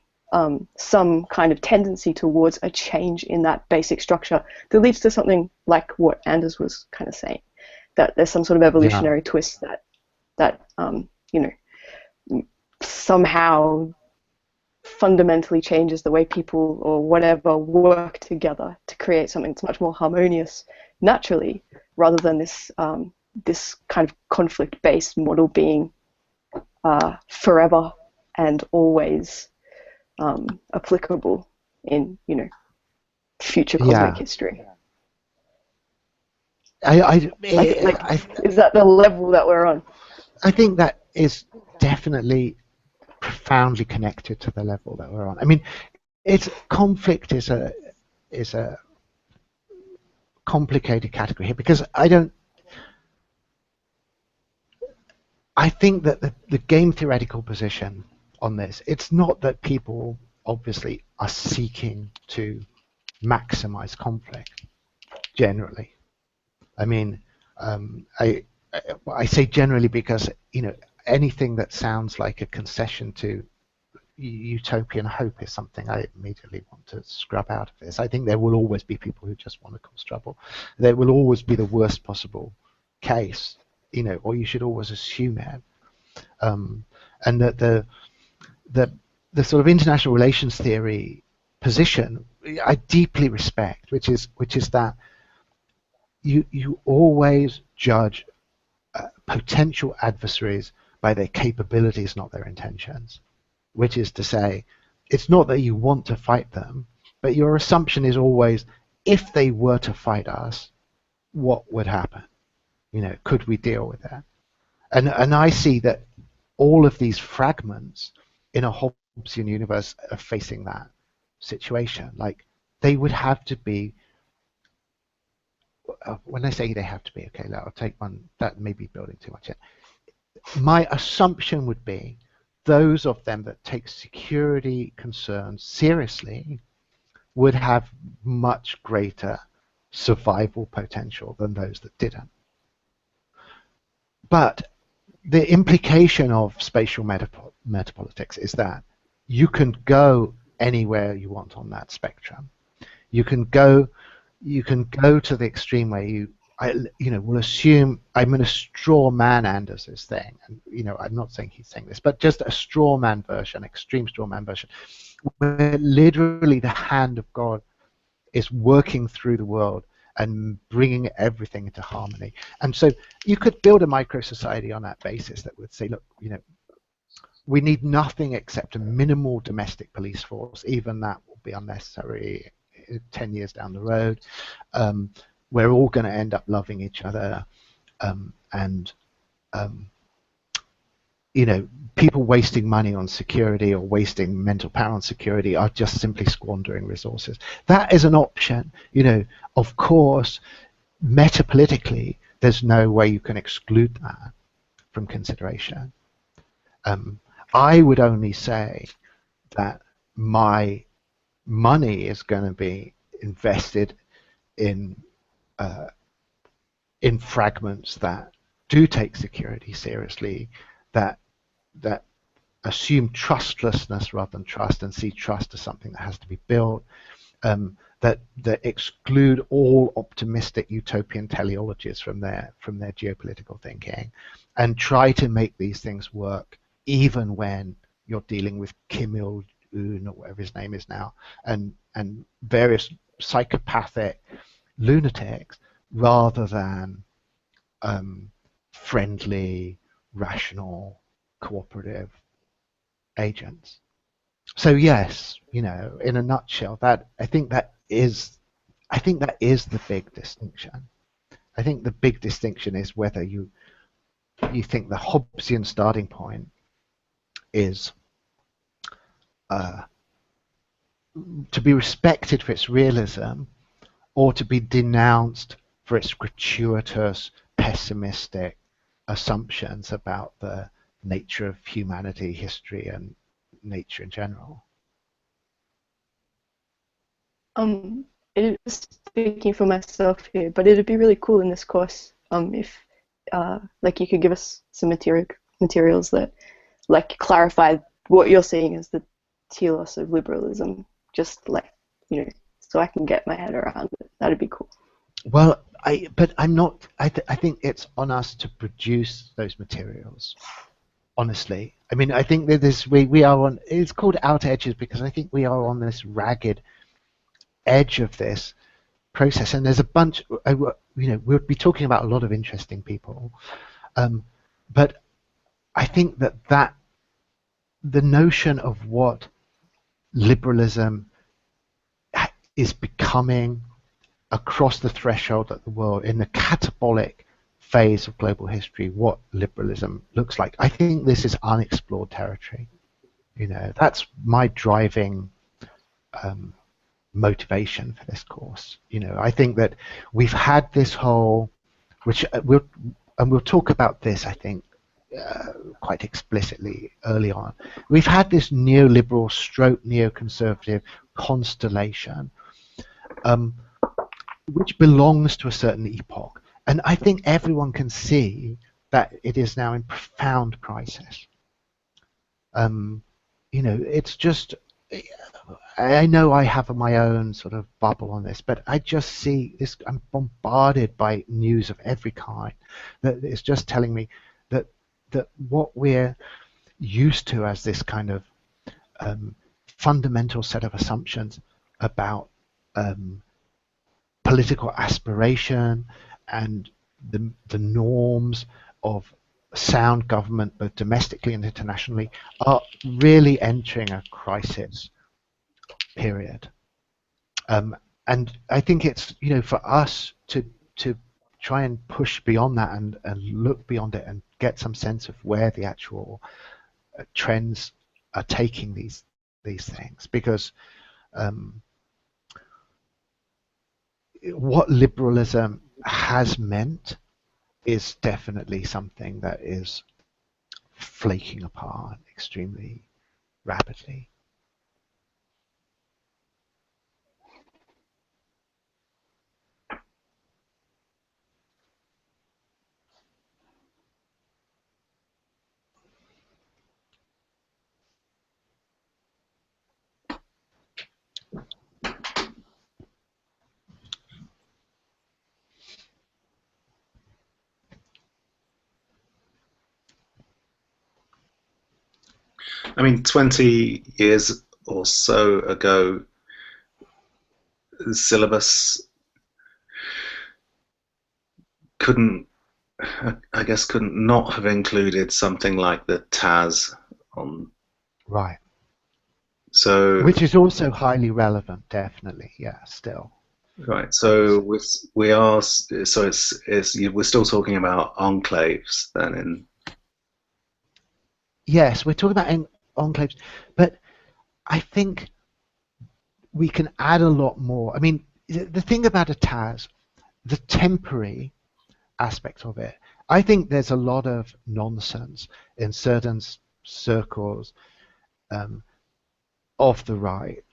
some kind of tendency towards a change in that basic structure that leads to something like what Anders was kind of saying, that there's some sort of evolutionary twist that somehow fundamentally changes the way people or whatever work together to create something that's much more harmonious naturally, rather than this this kind of conflict-based model being forever and always applicable in future cosmic history. Is that the level that we're on? I think that is definitely profoundly connected to the level that we're on. I mean, conflict is a complicated category here, because I think that the game theoretical position on this, it's not that people obviously are seeking to maximize conflict generally. I mean, I say generally because anything that sounds like a concession to utopian hope is something I immediately want to scrub out of this. I think there will always be people who just want to cause trouble. There will always be the worst possible case, or you should always assume it. And that the sort of international relations theory position I deeply respect, which is that you always judge potential adversaries by their capabilities, not their intentions. Which is to say, it's not that you want to fight them, but your assumption is always, if they were to fight us, what would happen? Could we deal with that? And I see that all of these fragments in a Hobbesian universe are facing that situation. Like, they would have to be, when I say they have to be, okay, I'll take one, that may be building too much in. My assumption would be those of them that take security concerns seriously would have much greater survival potential than those that didn't. But the implication of spatial metapolitics is that you can go anywhere you want on that spectrum. You can go to the extreme where we'll assume, I'm going to straw man Anders's thing, and I'm not saying he's saying this, but just a straw man version, extreme straw man version, where literally the hand of God is working through the world and bringing everything into harmony. And so you could build a micro society on that basis that would say, look, we need nothing except a minimal domestic police force. Even that will be unnecessary 10 years down the road. We're all going to end up loving each other, and people wasting money on security or wasting mental power on security are just simply squandering resources. That is an option. Of course, metapolitically, there's no way you can exclude that from consideration. I would only say that my money is going to be invested in fragments that do take security seriously, that assume trustlessness rather than trust, and see trust as something that has to be built, that exclude all optimistic utopian teleologies from their geopolitical thinking, and try to make these things work even when you're dealing with Kim Il-un, or whatever his name is now, and various psychopathic lunatics, rather than friendly, rational, cooperative agents. So yes, in a nutshell, that I think that is the big distinction. I think the big distinction is whether you think the Hobbesian starting point is to be respected for its realism, or to be denounced for its gratuitous, pessimistic assumptions about the nature of humanity, history, and nature in general. It is speaking for myself here, but it'd be really cool in this course if like you could give us some materials that like clarify what you're saying as the telos of liberalism, just like so I can get my head around it. That'd be cool. Well, but I'm not. I think it's on us to produce those materials. Honestly, I mean, I think that we are on. It's called Outer Edges because I think we are on this ragged edge of this process, and there's a bunch. We'll be talking about a lot of interesting people, but I think that the notion of what liberalism is becoming across the threshold of the world in the catabolic phase of global history, what liberalism looks like, I think this is unexplored territory. That's my driving motivation for this course. I think that we've had this whole, which we'll talk about this, I think, quite explicitly early on. We've had this neoliberal stroke neoconservative constellation, which belongs to a certain epoch, and I think everyone can see that it is now in profound crisis. It's just, I know I have my own sort of bubble on this, but I just see this. I'm bombarded by news of every kind that is just telling me that what we're used to as this kind of fundamental set of assumptions about political aspiration and the norms of sound government, both domestically and internationally, are really entering a crisis period. And I think it's for us to try and push beyond that and look beyond it and get some sense of where the actual trends are taking these things, because what liberalism has meant is definitely something that is flaking apart extremely rapidly. I mean, 20 years or so ago, the syllabus couldn't not have included something like the TAS on. Right. So, which is also highly relevant, definitely. Yeah, still. Right. So we're still talking about enclaves then in. Yes, we're talking about enclaves, but I think we can add a lot more. I mean, the thing about a TAS, the temporary aspect of it, I think there's a lot of nonsense in certain circles of the right,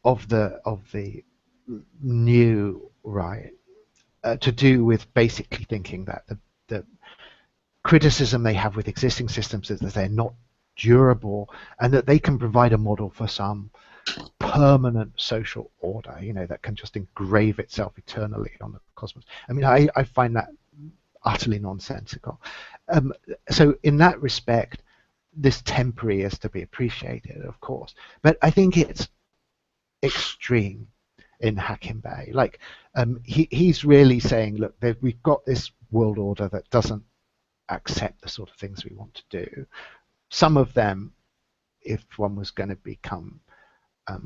of the new right, to do with basically thinking that the criticism they have with existing systems is that they're not durable, and that they can provide a model for some permanent social order, that can just engrave itself eternally on the cosmos. I mean, I find that utterly nonsensical. So in that respect, this temporary is to be appreciated, of course, but I think it's extreme in Hakim Bey. Like, he's really saying, look, we've got this world order that doesn't accept the sort of things we want to do. Some of them, if one was going to become I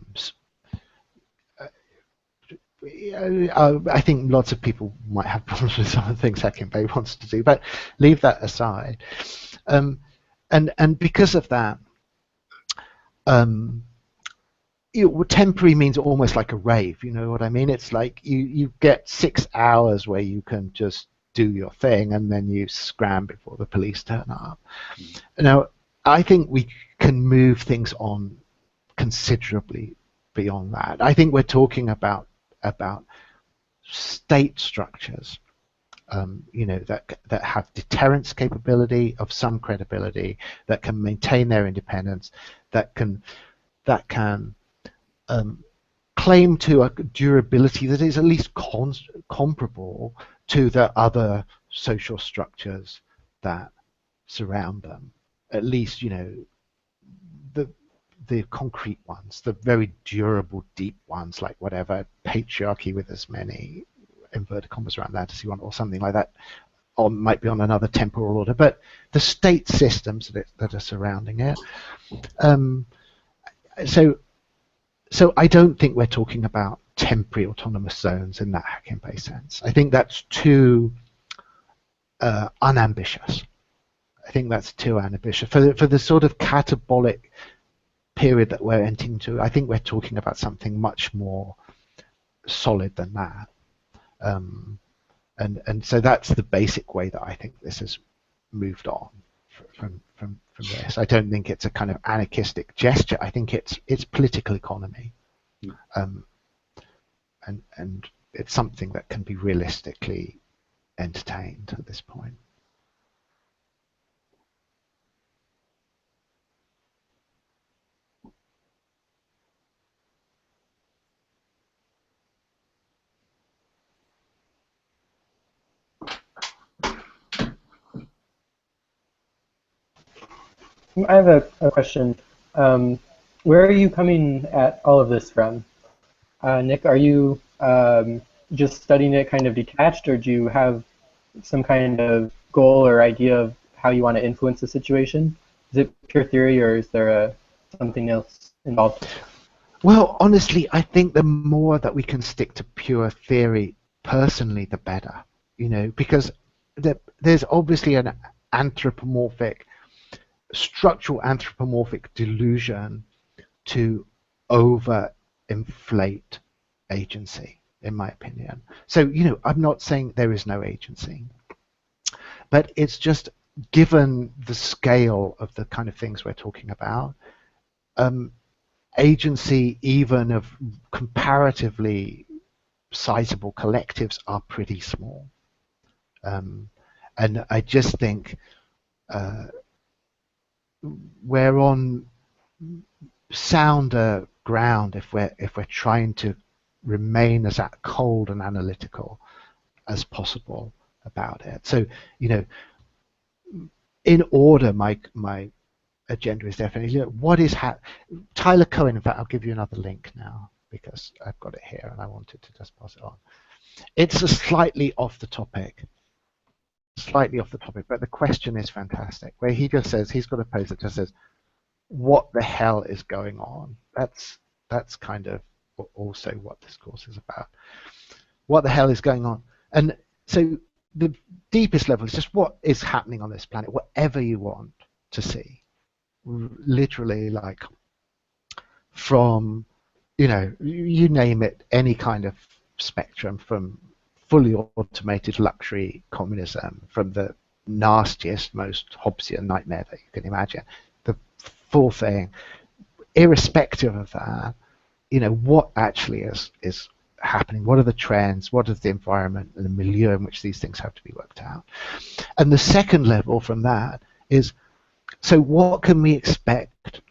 think lots of people might have problems with some of the things Hakim Bey wants to do, but leave that aside. And because of that, temporary means almost like a rave. You know what I mean? It's like you get 6 hours where you can just do your thing, and then you scram before the police turn up. Now, I think we can move things on considerably beyond that. I think we're talking about state structures, that have deterrence capability of some credibility, that can maintain their independence, that can claim to a durability that is at least comparable to the other social structures that surround them. At least, the concrete ones, the very durable, deep ones, like whatever, patriarchy with as many inverted commas around that as you want, or something like that, or might be on another temporal order. But the state systems that are surrounding it. So I don't think we're talking about temporary autonomous zones in that Hakim Bey sense. I think that's too unambitious. I think that's too ambitious for the sort of catabolic period that we're entering into. I think we're talking about something much more solid than that, and so that's the basic way that I think this has moved on from this. I don't think it's a kind of anarchistic gesture. I think it's political economy, and it's something that can be realistically entertained at this point. I have a question. Where are you coming at all of this from? Nick, are you just studying it kind of detached, or do you have some kind of goal or idea of how you want to influence the situation? Is it pure theory, or is there something else involved? Well, honestly, I think the more that we can stick to pure theory, personally, the better. Because there's obviously an structural anthropomorphic delusion to overinflate agency, in my opinion. So, I'm not saying there is no agency, but it's just, given the scale of the kind of things we're talking about, agency, even of comparatively sizable collectives, are pretty small. And I just think we're on sounder ground if we're trying to remain as cold and analytical as possible about it. So, in order, my agenda is definitely what is Tyler Cohen. In fact, I'll give you another link now because I've got it here and I wanted to just pass it on. It's a slightly off the topic, but the question is fantastic, where he just says, he's got a post that just says, what the hell is going on? That's kind of also what this course is about. What the hell is going on? And so the deepest level is just what is happening on this planet, whatever you want to see. Literally, like, from, you name it, any kind of spectrum, from fully automated luxury communism, from the nastiest, most Hobbesian nightmare that you can imagine, the full thing. Irrespective of that, what actually is happening, what are the trends, what is the environment and the milieu in which these things have to be worked out. And the second level from that is, So what can we expect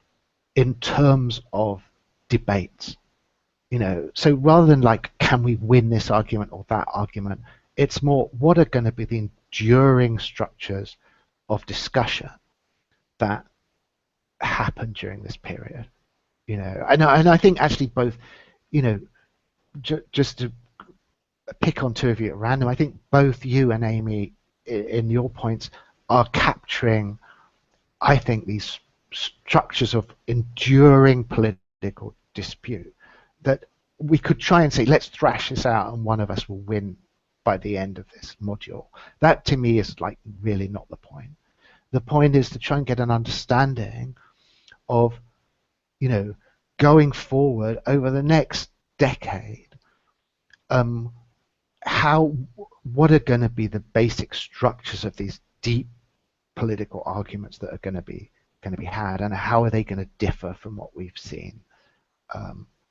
in terms of debates? So rather than like, can we win this argument or that argument, it's more, what are going to be the enduring structures of discussion that happen during this period? And I think actually both, just to pick on two of you at random, I think both you and Amy, in your points, are capturing, I think, these structures of enduring political dispute that we could try and say, let's thrash this out and one of us will win by the end of this module. That to me is like really not the point. The point is to try and get an understanding of, going forward over the next decade, what are going to be the basic structures of these deep political arguments that are going to be had, and how are they going to differ from what we've seen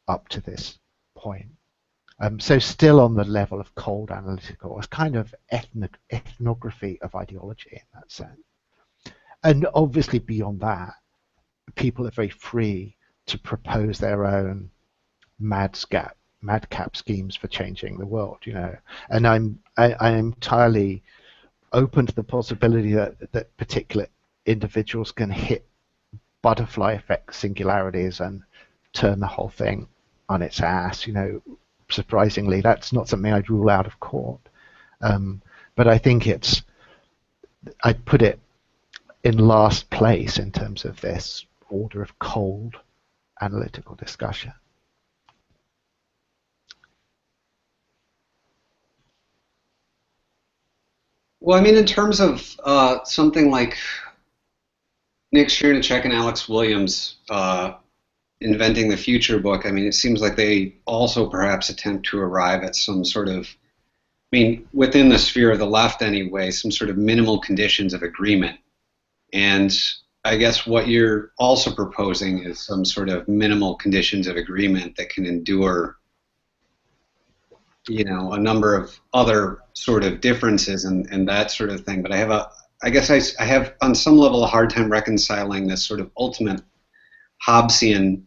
up to this point? So still on the level of cold analytical, it's kind of ethnography of ideology in that sense. And obviously beyond that, people are very free to propose their own madcap schemes for changing the world, And I'm entirely open to the possibility that particular individuals can hit butterfly effect singularities and turn the whole thing on its ass. Surprisingly, that's not something I'd rule out of court. But I think I'd put it in last place in terms of this order of cold analytical discussion. Well, I mean, in terms of something like Nick Chernicek and Alex Williams' Inventing the Future book, I mean, it seems like they also perhaps attempt to arrive at some sort of, within the sphere of the left anyway, some sort of minimal conditions of agreement. And I guess what you're also proposing is some sort of minimal conditions of agreement that can endure, a number of other sort of differences and that sort of thing. But I guess I have on some level a hard time reconciling this sort of ultimate Hobbesian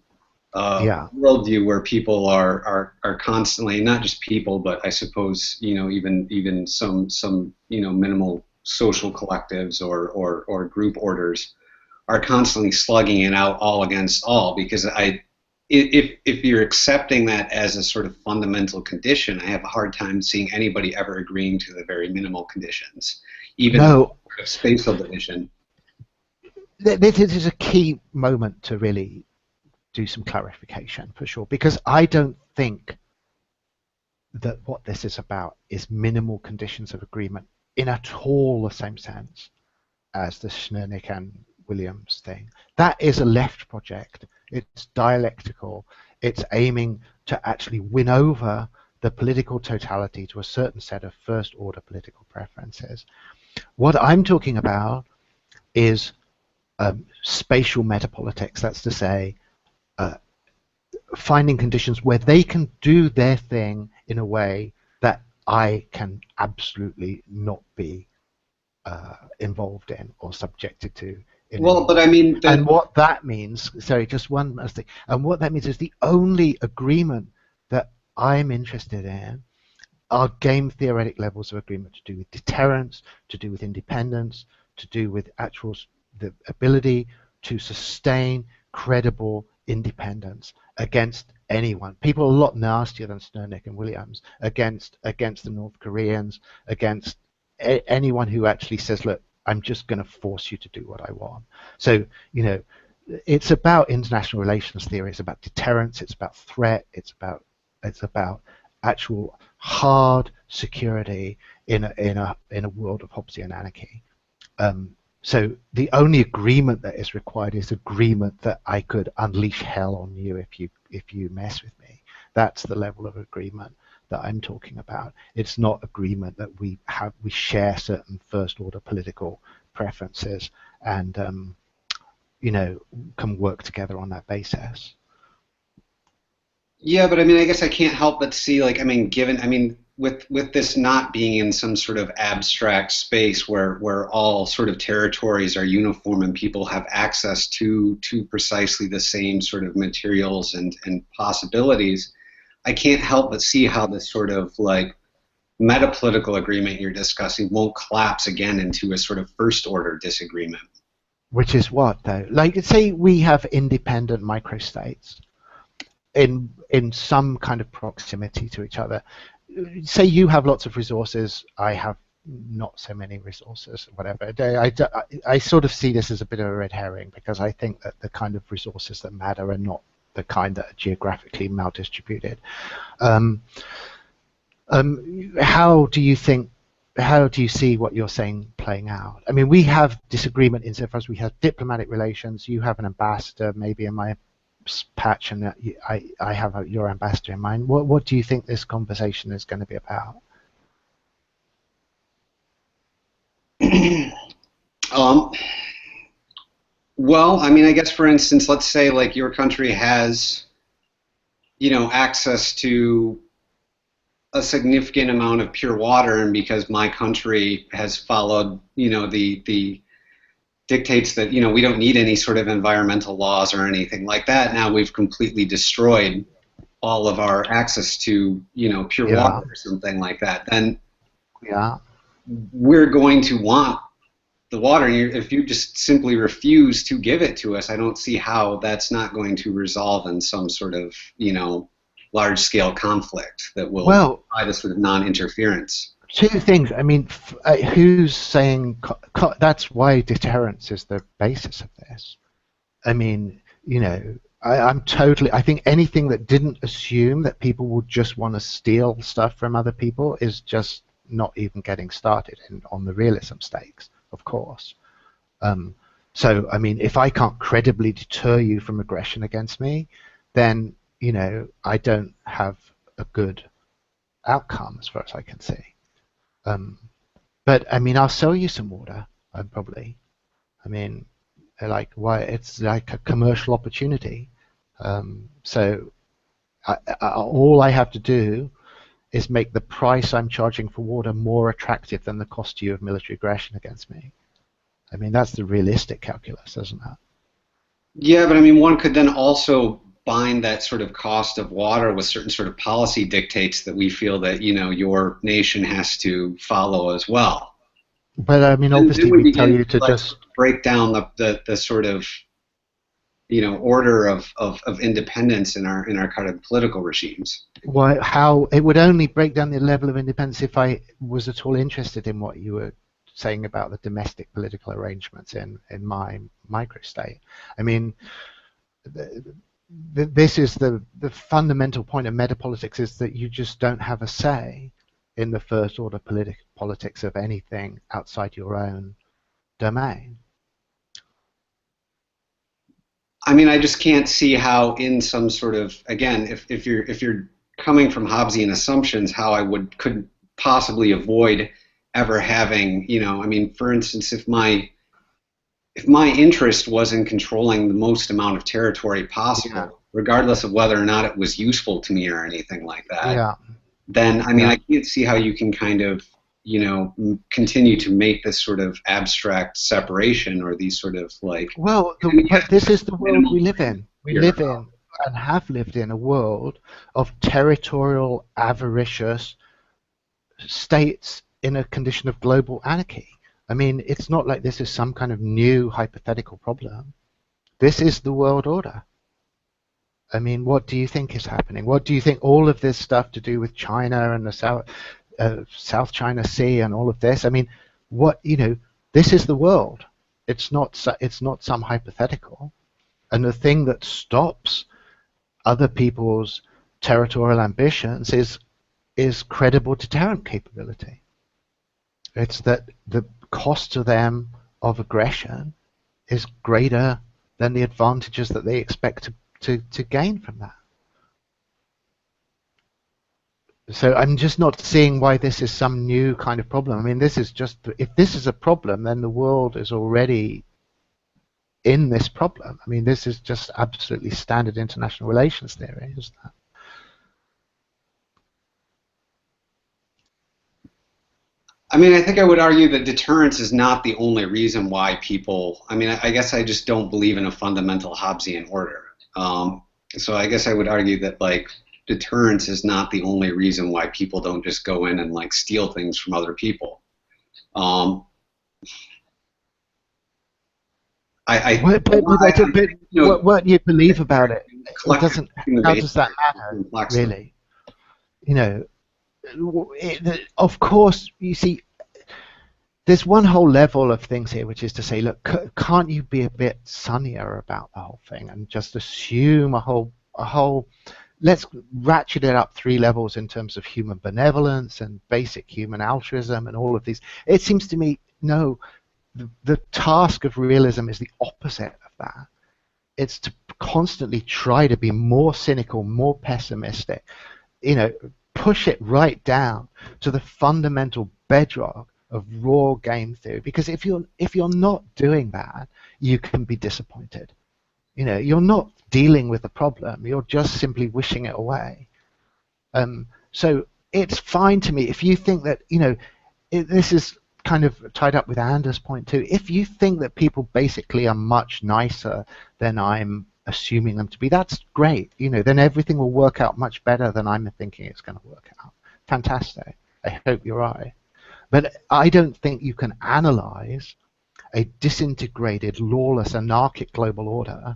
worldview where people are constantly, not just people, but I suppose even some minimal social collectives or group orders are constantly slugging it out all against all, because if you're accepting that as a sort of fundamental condition, I have a hard time seeing anybody ever agreeing to the very minimal conditions, even of spatial division. This is a key moment to really do some clarification, for sure, because I don't think that what this is about is minimal conditions of agreement in at all the same sense as the Chernicek and Williams thing. That is a left project. It's dialectical. It's aiming to actually win over the political totality to a certain set of first order political preferences. What I'm talking about is spatial metapolitics. That's to say, finding conditions where they can do their thing in a way that I can absolutely not be involved in or subjected to. Well, but I mean, and what that means, sorry, just one last thing, and what that means is the only agreement that I'm interested in are game theoretic levels of agreement to do with deterrence, to do with independence, to do with the ability to sustain credible independence against anyone. People a lot nastier than Chernicek and Williams, against the North Koreans, against anyone who actually says, look, I'm just going to force you to do what I want. So, it's about international relations theory. It's about deterrence. It's about threat. It's about actual hard security in a world of Hobbesian anarchy. So the only agreement that is required is agreement that I could unleash hell on you if you mess with me. That's the level of agreement that I'm talking about. It's not agreement that we share certain first order political preferences and can work together on that basis. Yeah, but I guess I can't help but see, with this not being in some sort of abstract space where all sort of territories are uniform and people have access to precisely the same sort of materials and possibilities, I can't help but see how this sort of like metapolitical agreement you're discussing won't collapse again into a sort of first order disagreement. Which is what, though? Like, say we have independent microstates in some kind of proximity to each other. Say you have lots of resources, I have not so many resources, whatever. I sort of see this as a bit of a red herring, because I think that the kind of resources that matter are not the kind that are geographically maldistributed. How do you see what you're saying playing out? I mean, we have disagreement insofar as we have diplomatic relations. You have an ambassador maybe in my patch, and I have your ambassador in mind. What do you think this conversation is going to be about? Well, I mean, I guess for instance, let's say like your country has, access to a significant amount of pure water, and because my country has followed, the dictates that, we don't need any sort of environmental laws or anything like that. Now we've completely destroyed all of our access to, pure water or something like that. Then we're going to want the water. If you just simply refuse to give it to us, I don't see how that's not going to resolve in some sort of, large-scale conflict that will provide a sort of non-interference. Two things. I mean, who's saying that's why deterrence is the basis of this? I mean, I think anything that didn't assume that people would just want to steal stuff from other people is just not even getting started on the realism stakes, of course. So, I mean, if I can't credibly deter you from aggression against me, then, I don't have a good outcome as far as I can see. But I mean, I'll sell you some water. Probably. I mean, like, why? It's like a commercial opportunity. So all I have to do is make the price I'm charging for water more attractive than the cost to you of military aggression against me. I mean, that's the realistic calculus, isn't it? Yeah, but I mean, one could then also bind that sort of cost of water with certain sort of policy dictates that we feel that, your nation has to follow as well. But I mean, obviously we tell you to just break down the sort of, order of independence in our kind of political regimes. Why? How it would only break down the level of independence if I was at all interested in what you were saying about the domestic political arrangements in my microstate. I mean, this is the fundamental point of metapolitics, is that you just don't have a say in the first order politics of anything outside your own domain. I mean, I just can't see how, in some sort of, again, if you're coming from Hobbesian assumptions, how I could possibly avoid ever having, I mean, for instance, if my interest was in controlling the most amount of territory possible, regardless of whether or not it was useful to me or anything like that, then, I mean, I can't see how you can kind of, continue to make this sort of abstract separation, or these sort of like... Well, but this is the world we live in. We live in, and have lived in, a world of territorial, avaricious states in a condition of global anarchy. I mean, it's not like this is some kind of new hypothetical problem. This is the world order. I mean, what do you think is happening? What do you think all of this stuff to do with China and the South China Sea and all of this? I mean, this is the world. It's not some hypothetical. And the thing that stops other people's territorial ambitions is credible deterrent capability. It's that the cost to them of aggression is greater than the advantages that they expect to gain from that. So I'm just not seeing why this is some new kind of problem. I mean, this is just, if this is a problem, then the world is already in this problem. I mean, this is just absolutely standard international relations theory, isn't it? I mean, I think I would argue that deterrence is not the only reason why people. I mean, I guess I just don't believe in a fundamental Hobbesian order. So I guess I would argue that like deterrence is not the only reason why people don't just go in and like steal things from other people. Um, What you believe about it, it collective doesn't. How innovation does that is matter, complex. really? You know, of course, you see, there's one whole level of things here, which is to say, look, can't you be a bit sunnier about the whole thing and just assume a whole, let's ratchet it up 3 levels in terms of human benevolence and basic human altruism and all of these. It seems to me, no, the task of realism is the opposite of that. It's to constantly try to be more cynical, more pessimistic, push it right down to the fundamental bedrock of raw game theory. Because if you're not doing that, you can be disappointed. You're not dealing with the problem. You're just simply wishing it away. So it's fine to me if you think that this is kind of tied up with Anders' point too. If you think that people basically are much nicer than I'm assuming them to be, that's great. Then everything will work out much better than I'm thinking it's going to work out. Fantastic. I hope you're right. But I don't think you can analyze a disintegrated, lawless, anarchic global order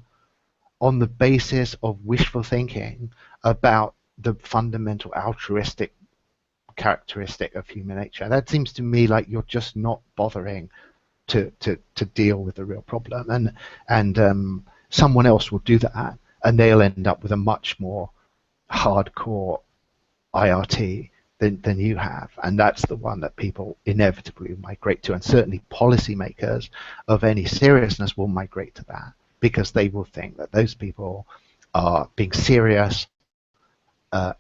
on the basis of wishful thinking about the fundamental altruistic characteristic of human nature. That seems to me like you're just not bothering to deal with the real problem, and someone else will do that, and they'll end up with a much more hardcore IRT than you have, and that's the one that people inevitably migrate to, and certainly policymakers of any seriousness will migrate to that, because they will think that those people are being serious,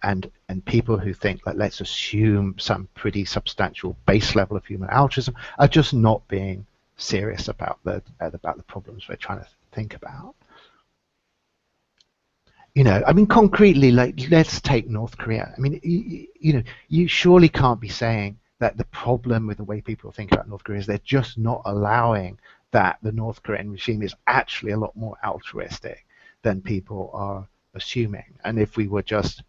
and people who think that let's assume some pretty substantial base level of human altruism are just not being serious about the problems we're trying to think about. I mean, concretely, like, let's take North Korea. I mean, you surely can't be saying that the problem with the way people think about North Korea is they're just not allowing that the North Korean regime is actually a lot more altruistic than people are assuming. And if we were just,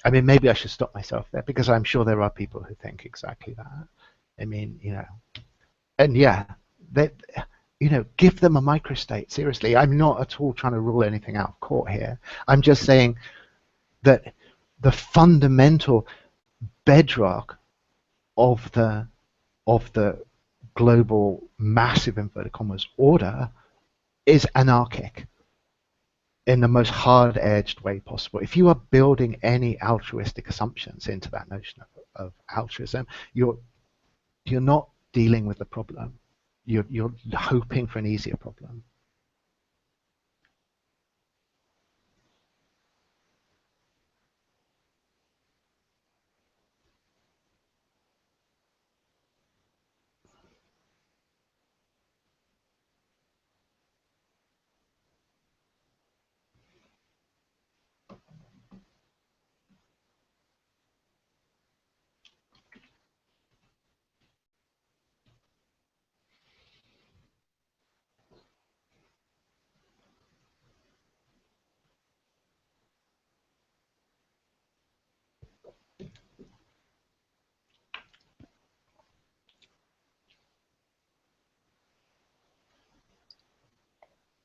I mean, maybe I should stop myself there, because I'm sure there are people who think exactly that. I mean, and yeah, that, give them a microstate. Seriously, I'm not at all trying to rule anything out of court here. I'm just saying that the fundamental bedrock of the global massive inverted commas order is anarchic in the most hard-edged way possible. If you are building any altruistic assumptions into that notion of altruism, you're not dealing with the problem. You're hoping for an easier problem.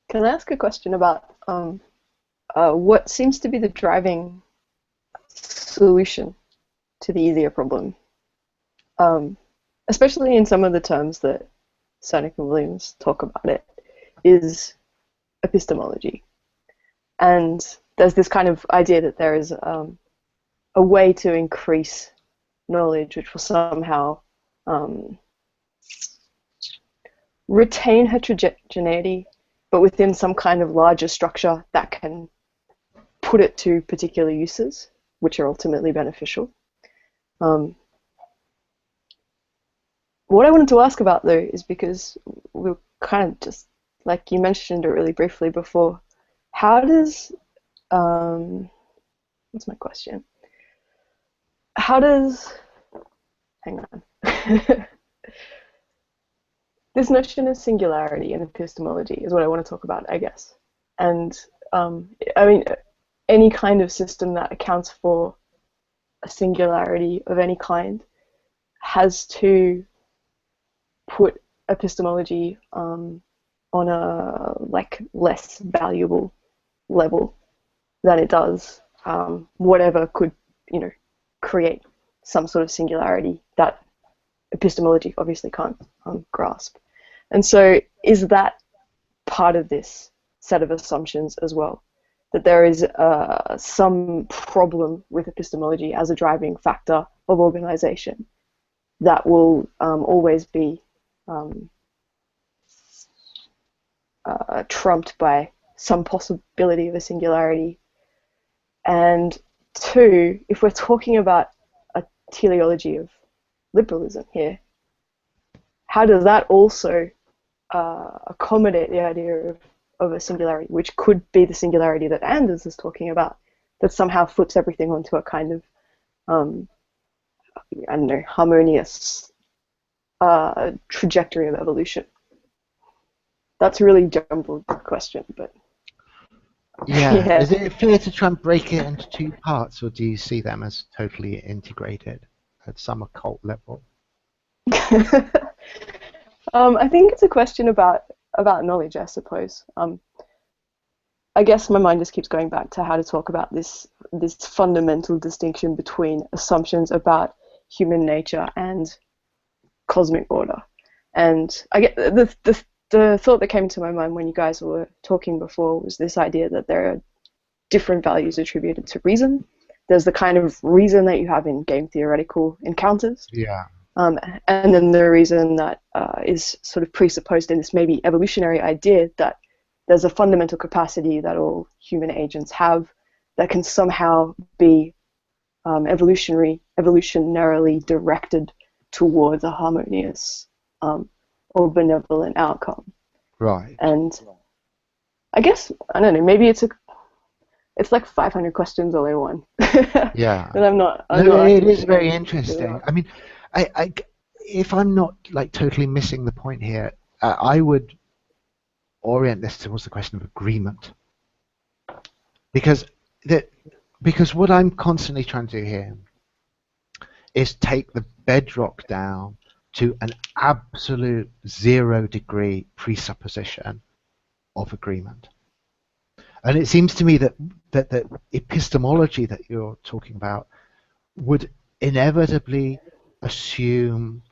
Can I ask a question about what seems to be the driving solution to the easier problem? Especially in some of the terms that Sonic and Williams talk about it, is epistemology. And there's this kind of idea that there is a way to increase knowledge which will somehow retain heterogeneity, but within some kind of larger structure that can put it to particular uses, which are ultimately beneficial. What I wanted to ask about, though, is because we were kind of just, like you mentioned it really briefly before, how does, what's my question? How does hang on. This notion of singularity in epistemology is what I want to talk about, I guess. And I mean, any kind of system that accounts for a singularity of any kind has to put epistemology on a like less valuable level than it does whatever could, you know, create some sort of singularity that epistemology obviously can't grasp. And so is that part of this set of assumptions as well, that there is some problem with epistemology as a driving factor of organization that will always be trumped by some possibility of a singularity? And two, if we're talking about a teleology of liberalism here, how does that also accommodate the idea of a singularity, which could be the singularity that Anders is talking about, that somehow flips everything onto a kind of, I don't know, harmonious trajectory of evolution? That's a really jumbled question, but Yeah. yeah. Is it fair to try and break it into two parts, or do you see them as totally integrated at some occult level? I think it's a question about knowledge, I suppose. I guess my mind just keeps going back to how to talk about this fundamental distinction between assumptions about human nature and cosmic order. And I get the thought that came to my mind when you guys were talking before was this idea that there are different values attributed to reason. There's the kind of reason that you have in game theoretical encounters. Yeah. And then the reason that is sort of presupposed in this maybe evolutionary idea that there's a fundamental capacity that all human agents have that can somehow be evolutionarily directed towards a harmonious or benevolent outcome. Right. And I guess, I don't know, maybe it's like 500 questions all in one. Yeah. And I'm not it is very interesting. I mean, I if I'm not like totally missing the point here, I would orient this towards the question of agreement, because what I'm constantly trying to do here is take the bedrock down to an absolute 0-degree presupposition of agreement. And it seems to me that the epistemology that you're talking about would inevitably assume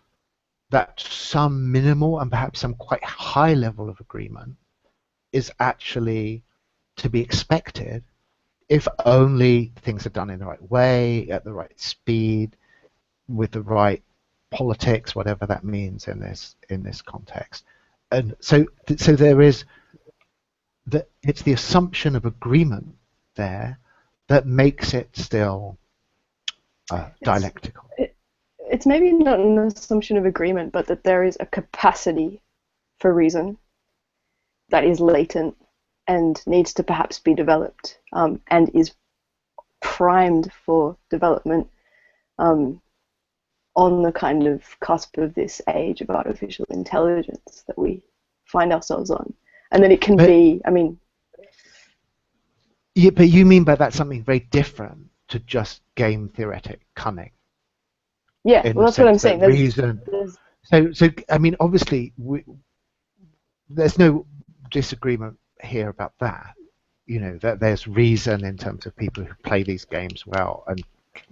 that some minimal and perhaps some quite high level of agreement is actually to be expected if only things are done in the right way, at the right speed, with the right politics, whatever that means in this context. And so there is that it's the assumption of agreement there that makes it still dialectical. It's maybe not an assumption of agreement, but that there is a capacity for reason that is latent and needs to perhaps be developed, and is primed for development on the kind of cusp of this age of artificial intelligence that we find ourselves on. And then it can be, I mean... Yeah, but you mean by that something very different to just game theoretic cunning? Yeah, well, that's what I'm saying. There's... So I mean, obviously, there's no disagreement here about that. You know, that there's reason in terms of people who play these games well and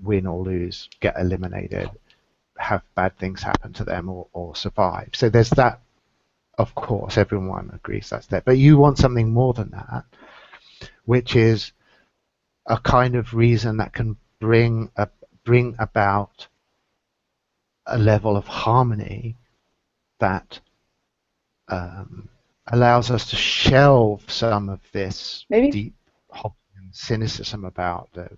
win or lose, get eliminated, have bad things happen to them, or survive. So there's that. Of course, everyone agrees that's there. But you want something more than that, which is a kind of reason that can bring about a level of harmony that allows us to shelve some of this deep Hobbian cynicism about the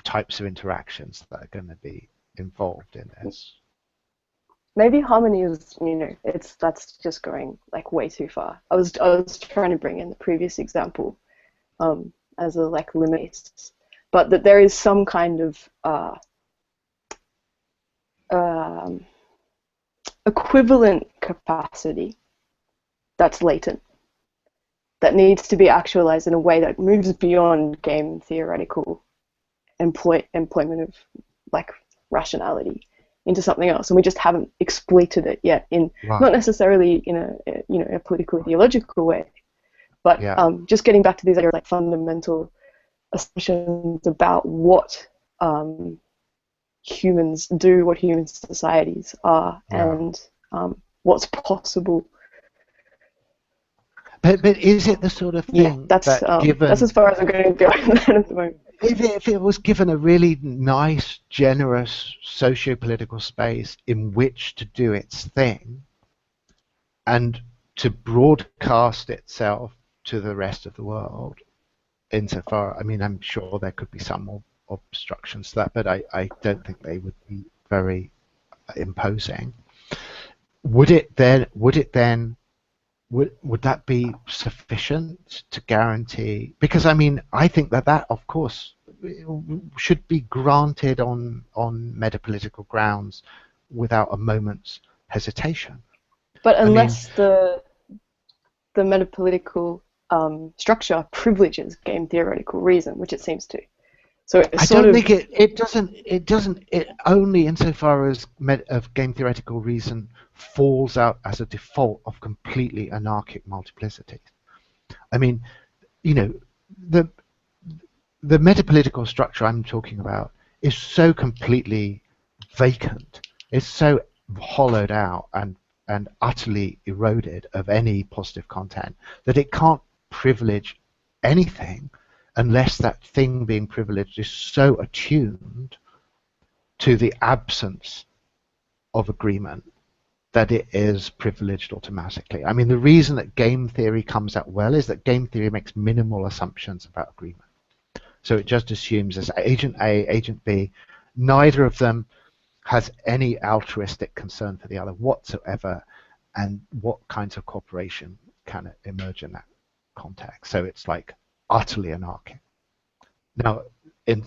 types of interactions that are going to be involved in this. Maybe harmony is, you know, that's just going like way too far. I was trying to bring in the previous example as a like limit, but that there is some kind of um, equivalent capacity that's latent, that needs to be actualized in a way that moves beyond game theoretical employment of like rationality into something else, and we just haven't exploited it yet in not necessarily in a political ideological way, but just getting back to these like fundamental assumptions about what humans do, what human societies are, and what's possible. But is it the sort of thing that's as far as I'm going to go at the moment. If it was given a really nice, generous socio-political space in which to do its thing and to broadcast itself to the rest of the world, insofar, I mean, I'm sure there could be some more obstructions to that, but I don't think they would be very imposing. Would that be sufficient to guarantee? Because I mean, I think that of course should be granted on metapolitical grounds without a moment's hesitation. But unless the metapolitical structure privileges game theoretical reason, which it seems to. So I don't think it doesn't. It only insofar as game theoretical reason falls out as a default of completely anarchic multiplicity. I mean, you know, the metapolitical structure I'm talking about is so completely vacant. It's so hollowed out and utterly eroded of any positive content that it can't privilege anything unless that thing being privileged is so attuned to the absence of agreement that it is privileged automatically. I mean, the reason that game theory comes out well is that game theory makes minimal assumptions about agreement. So it just assumes as agent A, agent B, neither of them has any altruistic concern for the other whatsoever, and what kinds of cooperation can emerge in that context. So it's like utterly anarchic. Now,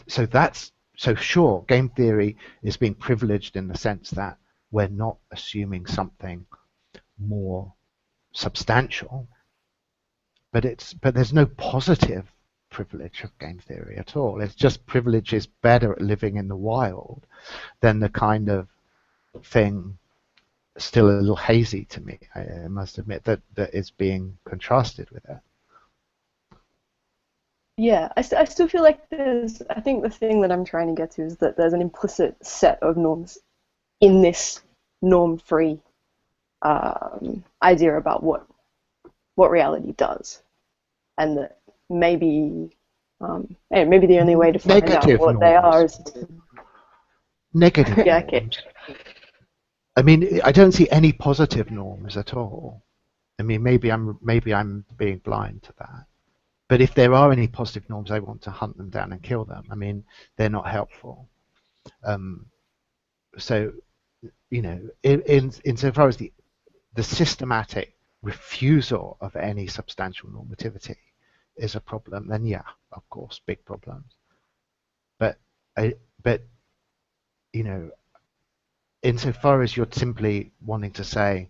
so sure, game theory is being privileged in the sense that we're not assuming something more substantial, but there's no positive privilege of game theory at all. It's just privilege is better at living in the wild than the kind of thing, still a little hazy to me, I must admit, that is being contrasted with it. Yeah, I still feel like I think the thing that I'm trying to get to is that there's an implicit set of norms in this norm-free idea about what reality does, and that maybe the only way to find negative out what norms. they are is negative yeah, norms. okay. I mean, I don't see any positive norms at all. I mean, maybe I'm being blind to that. But if there are any positive norms, I want to hunt them down and kill them. I mean, they're not helpful. So, you know, insofar as the systematic refusal of any substantial normativity is a problem, then yeah, of course, big problems. But you know, insofar as you're simply wanting to say,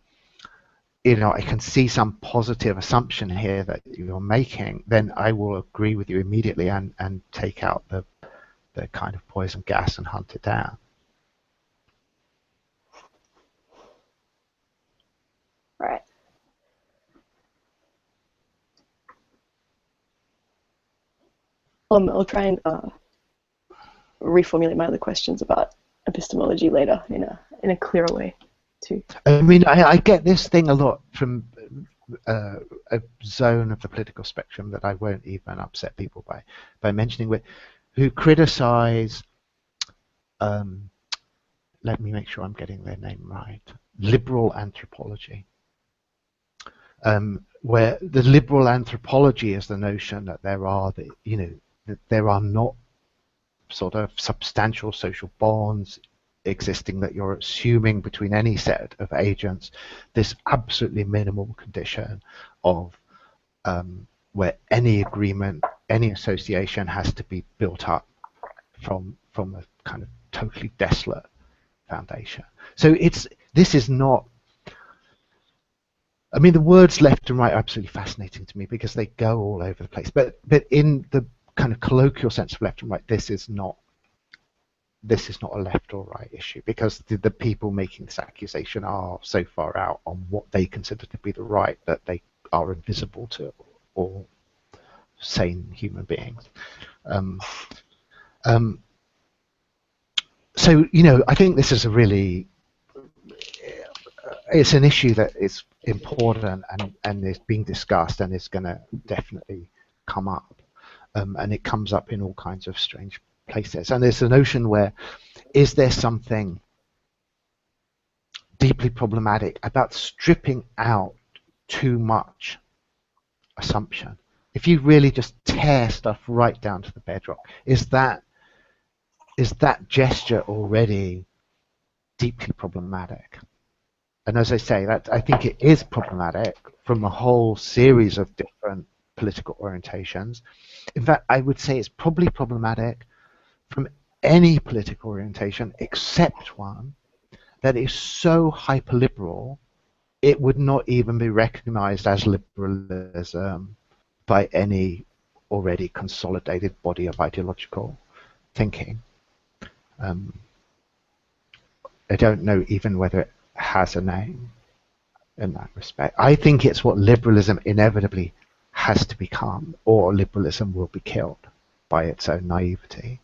you know, I can see some positive assumption here that you're making, then I will agree with you immediately and take out the kind of poison gas and hunt it down. Right. I'll try and reformulate my other questions about epistemology later in a clearer way too. I mean, I get this thing a lot from a zone of the political spectrum that I won't even upset people by mentioning, who criticize, let me make sure I'm getting their name right, liberal anthropology, where the liberal anthropology is the notion that there are that there are not sort of substantial social bonds existing, that you're assuming between any set of agents this absolutely minimal condition of where any agreement, any association has to be built up from a kind of totally desolate foundation. So this is not. I mean, the words left and right are absolutely fascinating to me because they go all over the place. But in the kind of colloquial sense of left and right, this is not a left or right issue, because the people making this accusation are so far out on what they consider to be the right that they are invisible to all sane human beings. So, I think this is it's an issue that is important and is being discussed and is going to definitely come up. And it comes up in all kinds of strange places. And there's a notion where, is there something deeply problematic about stripping out too much assumption? If you really just tear stuff right down to the bedrock, is that gesture already deeply problematic? And as I say, I think it is problematic from a whole series of different political orientations. In fact, I would say it's probably problematic from any political orientation except one that is so hyper-liberal it would not even be recognized as liberalism by any already consolidated body of ideological thinking. I don't know even whether it has a name in that respect. I think it's what liberalism inevitably has to become, or liberalism will be killed by its own naivety.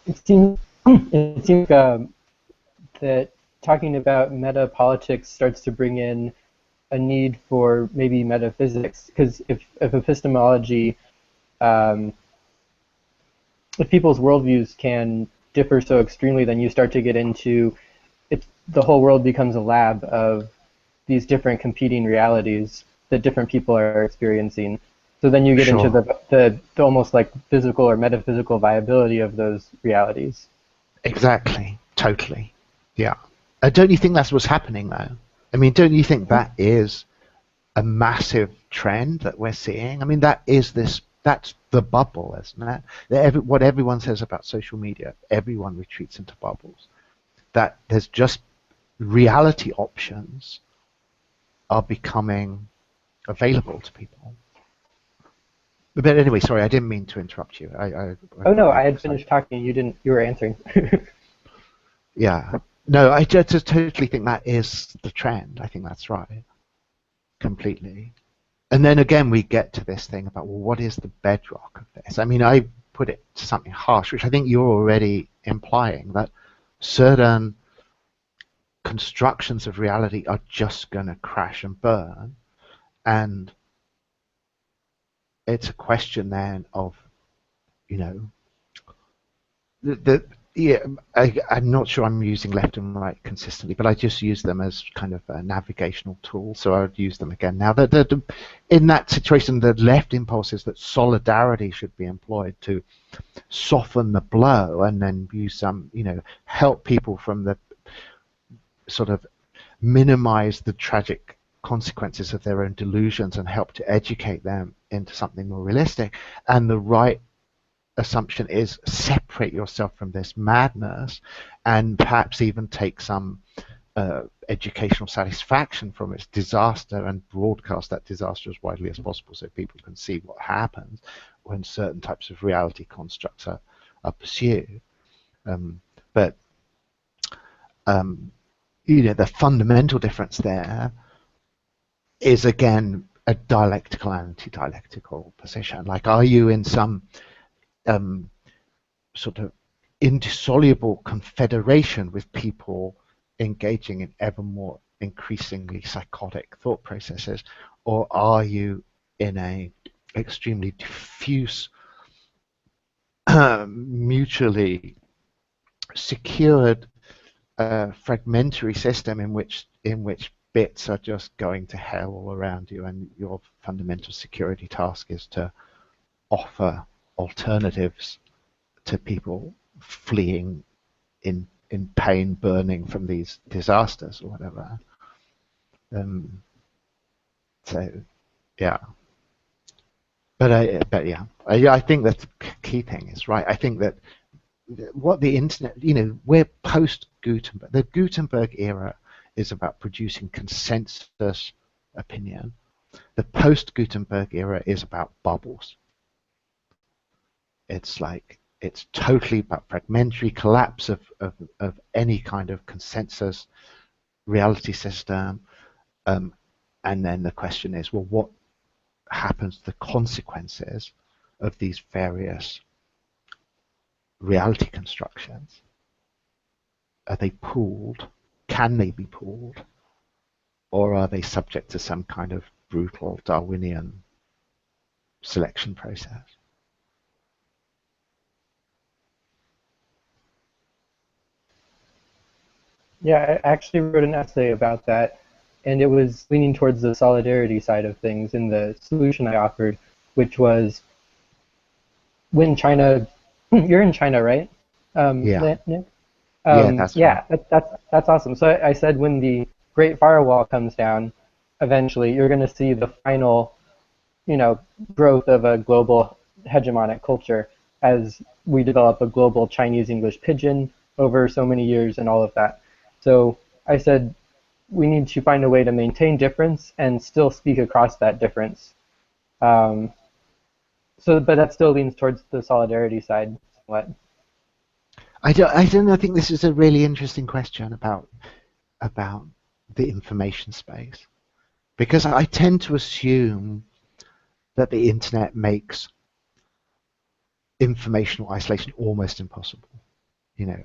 It seems that talking about metapolitics starts to bring in a need for maybe metaphysics, because if epistemology, if people's worldviews can differ so extremely, then you start to get into the whole world becomes a lab of these different competing realities that different people are experiencing. So then you get into the almost like physical or metaphysical viability of those realities. Exactly, totally, yeah. Don't you think that's what's happening though? I mean, don't you think that is a massive trend that we're seeing? I mean, that's the bubble, isn't it? What everyone says about social media, everyone retreats into bubbles. That there's just reality options are becoming available to people. But anyway, sorry, I didn't mean to interrupt you. Oh no, I had finished talking. You were answering. Yeah. No, I just totally think that is the trend. I think that's right. Completely. And then again, we get to this thing about, well, what is the bedrock of this? I mean, I put it to something harsh, which I think you're already implying, that certain constructions of reality are just going to crash and burn. And it's a question then of, I'm not sure I'm using left and right consistently, but I just use them as kind of a navigational tool, so I would use them again. Now, in that situation, the left impulse is that solidarity should be employed to soften the blow and then use some, help people from the sort of minimize the tragic consequences of their own delusions and help to educate them into something more realistic. And the right assumption is separate yourself from this madness and perhaps even take some educational satisfaction from its disaster and broadcast that disaster as widely as possible so people can see what happens when certain types of reality constructs are pursued. But the fundamental difference there is, again, a dialectical and anti-dialectical position. Like, are you in some sort of indissoluble confederation with people engaging in ever more increasingly psychotic thought processes, or are you in a extremely diffuse, mutually secured, fragmentary system in which bits are just going to hell all around you, and your fundamental security task is to offer alternatives to people fleeing in pain, burning from these disasters or whatever. So, yeah. But yeah, I think that the key thing is right. I think that what the internet, we're post Gutenberg. The Gutenberg era is about producing consensus opinion. The post Gutenberg era is about bubbles. It's totally about fragmentary collapse of any kind of consensus reality system. And then the question is, well, what happens to the consequences of these various reality constructions? Are they pooled? Can they be pooled? Or are they subject to some kind of brutal Darwinian selection process? Yeah, I actually wrote an essay about that, and it was leaning towards the solidarity side of things in the solution I offered, which was when China, you're in China, right? Yeah. Nick? Yeah, that's right. Yeah, that's awesome. So I said when the Great Firewall comes down, eventually you're going to see the final, growth of a global hegemonic culture as we develop a global Chinese English pidgin over so many years and all of that. So I said we need to find a way to maintain difference and still speak across that difference. Um, but that still leans towards the solidarity side somewhat. I don't know. I think this is a really interesting question about the information space, because I tend to assume that the internet makes informational isolation almost impossible.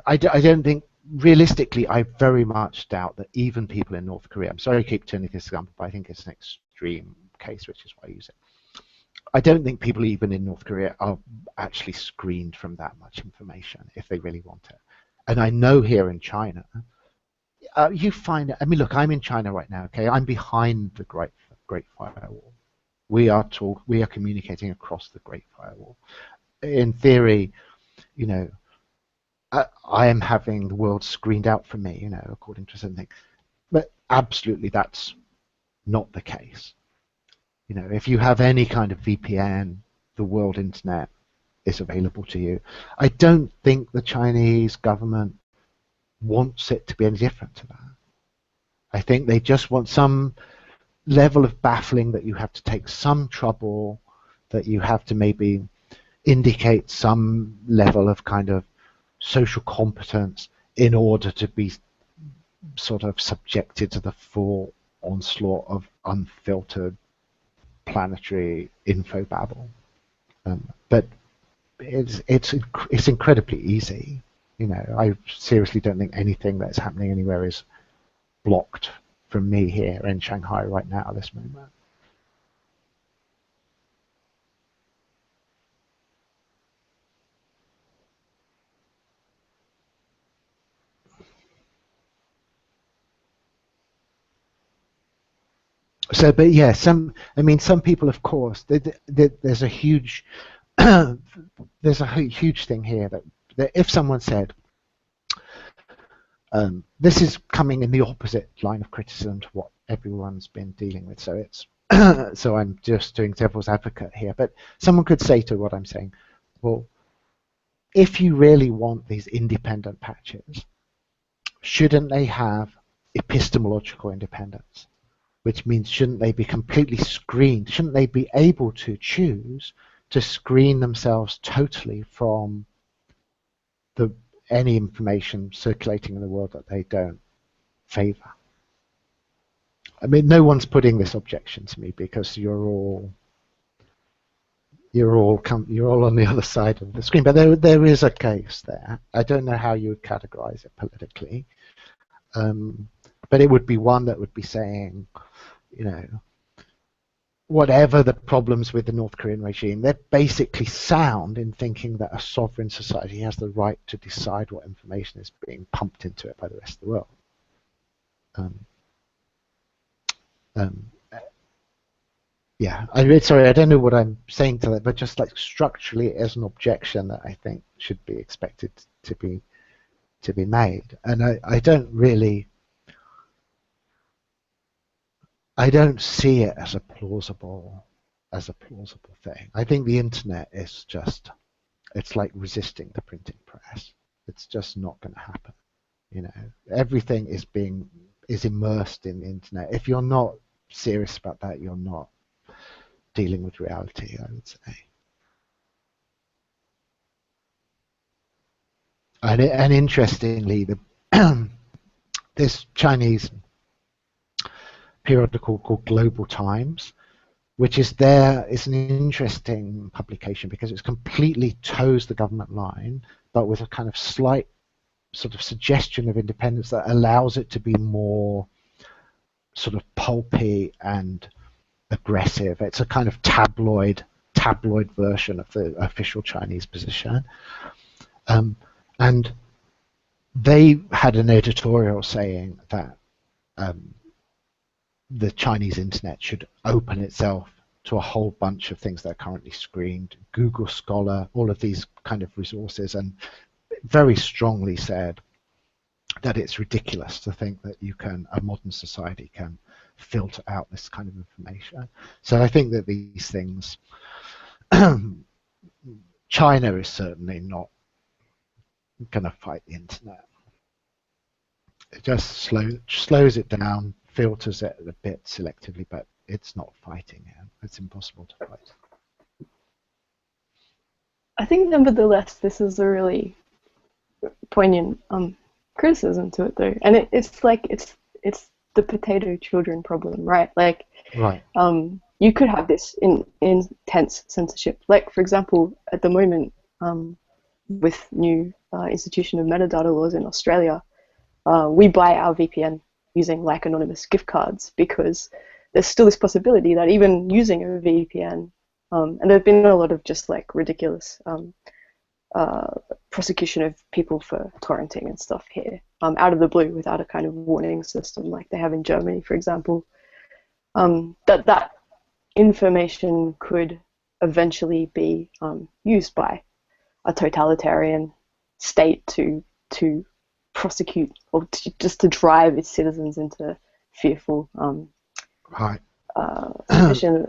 I don't think, realistically, I very much doubt that even people in North Korea, I'm sorry to keep turning this example, but I think it's an extreme case, which is why I use it. I don't think people even in North Korea are actually screened from that much information if they really want it. And I know here in China, you find, I mean, look, I'm in China right now, okay? I'm behind the Great Firewall. We are communicating across the Great Firewall. In theory, I am having the world screened out from me, according to something. But absolutely, that's not the case. If you have any kind of VPN, the world internet is available to you. I don't think the Chinese government wants it to be any different to that. I think they just want some level of baffling, that you have to take some trouble, that you have to maybe indicate some level of kind of social competence in order to be sort of subjected to the full onslaught of unfiltered planetary infobabble. But it's incredibly easy. I seriously don't think anything that's happening anywhere is blocked from me here in Shanghai right now at this moment. So, but yeah, some people, of course, there's a huge there's a huge thing here that if someone said, this is coming in the opposite line of criticism to what everyone's been dealing with, so it's so I'm just doing devil's advocate here, but someone could say to what I'm saying, well, if you really want these independent patches, shouldn't they have epistemological independence? Which means, shouldn't they be completely screened? Shouldn't they be able to choose to screen themselves totally from any information circulating in the world that they don't favor? I mean, no one's putting this objection to me, because you're all on the other side of the screen. But there is a case there. I don't know how you would categorize it politically, but it would be one that would be saying, whatever the problems with the North Korean regime, they're basically sound in thinking that a sovereign society has the right to decide what information is being pumped into it by the rest of the world. Yeah, sorry, I don't know what I'm saying to that, but just like structurally, as an objection that I think should be expected to be made, and I don't see it as a plausible as a plausible thing. I think the internet is just, it's like resisting the printing press. It's just not going to happen. You know, everything is immersed in the internet. If you're not serious about that, you're not dealing with reality, I would say. And interestingly, this Chinese periodical called Global Times, which is an interesting publication because it's completely toes the government line, but with a kind of slight sort of suggestion of independence that allows it to be more sort of pulpy and aggressive. It's a kind of tabloid version of the official Chinese position. And they had an editorial saying that the Chinese internet should open itself to a whole bunch of things that are currently screened, Google Scholar, all of these kind of resources, and very strongly said that it's ridiculous to think that a modern society can filter out this kind of information. So I think that these things, China is certainly not going to fight the internet. It just slows it down, filters it a bit selectively, but it's not fighting it. It's impossible to fight. I think nevertheless this is a really poignant criticism to it though, and it's like it's the potato children problem, right? Like, right. You could have this intense censorship, like for example at the moment with new institution of metadata laws in Australia, we buy our VPN using like anonymous gift cards because there's still this possibility that even using a VPN, and there have been a lot of just like ridiculous prosecution of people for torrenting and stuff here, out of the blue without a kind of warning system like they have in Germany, for example, that information could eventually be used by a totalitarian state to prosecute or just to drive its citizens into fearful right. position,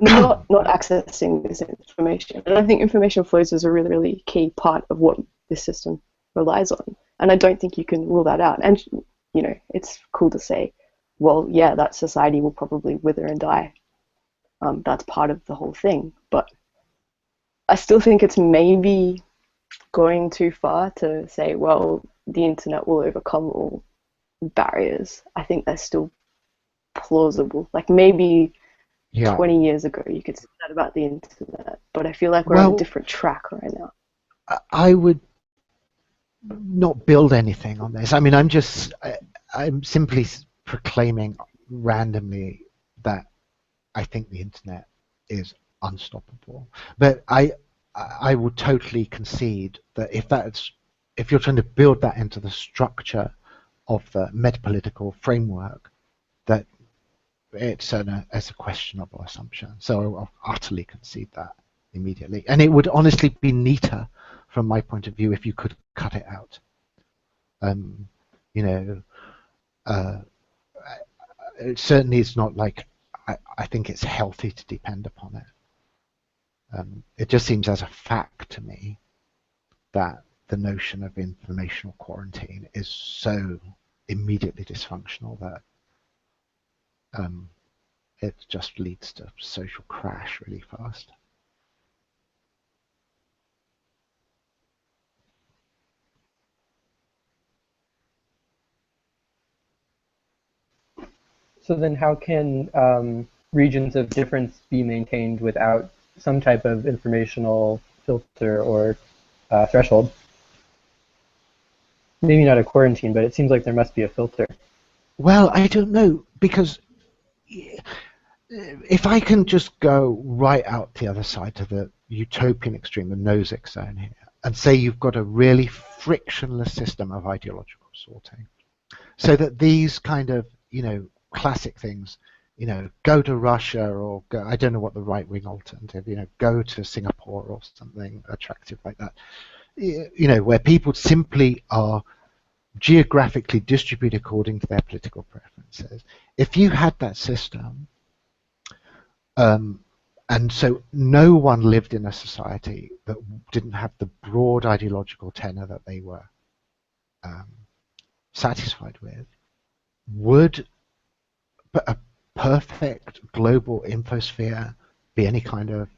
not accessing this information. And I think information flows is a really, really key part of what this system relies on. And I don't think you can rule that out. And, you know, it's cool to say, well, yeah, that society will probably wither and die. That's part of the whole thing. But I still think it's maybe going too far to say, well, the internet will overcome all barriers. I think that's still plausible. Like maybe 20 years ago you could say that about the internet, but I feel like we're on a different track right now. I would not build anything on this. I mean, I'm simply proclaiming randomly that I think the internet is unstoppable. But I would totally concede that if you're trying to build that into the structure of the metapolitical framework, that it's a questionable assumption. So I'll utterly concede that immediately. And it would honestly be neater from my point of view if you could cut it out. You know, it certainly is not like I think it's healthy to depend upon it. It just seems as a fact to me that the notion of informational quarantine is so immediately dysfunctional that it just leads to social crash really fast. So then how can regions of difference be maintained without some type of informational filter or threshold? Maybe not a quarantine, but it seems like there must be a filter. Well, I don't know, because if I can just go right out the other side to the utopian extreme, the Nozick zone here, and say you've got a really frictionless system of ideological sorting, so that these kind of, you know, classic things, you know, go to Russia or go, I don't know what the right-wing alternative, you know, go to Singapore or something attractive like that, you know, where people simply are geographically distributed according to their political preferences. If you had that system, And so no one lived in a society that didn't have the broad ideological tenor that they were um, satisfied with. Would a perfect global infosphere be any kind of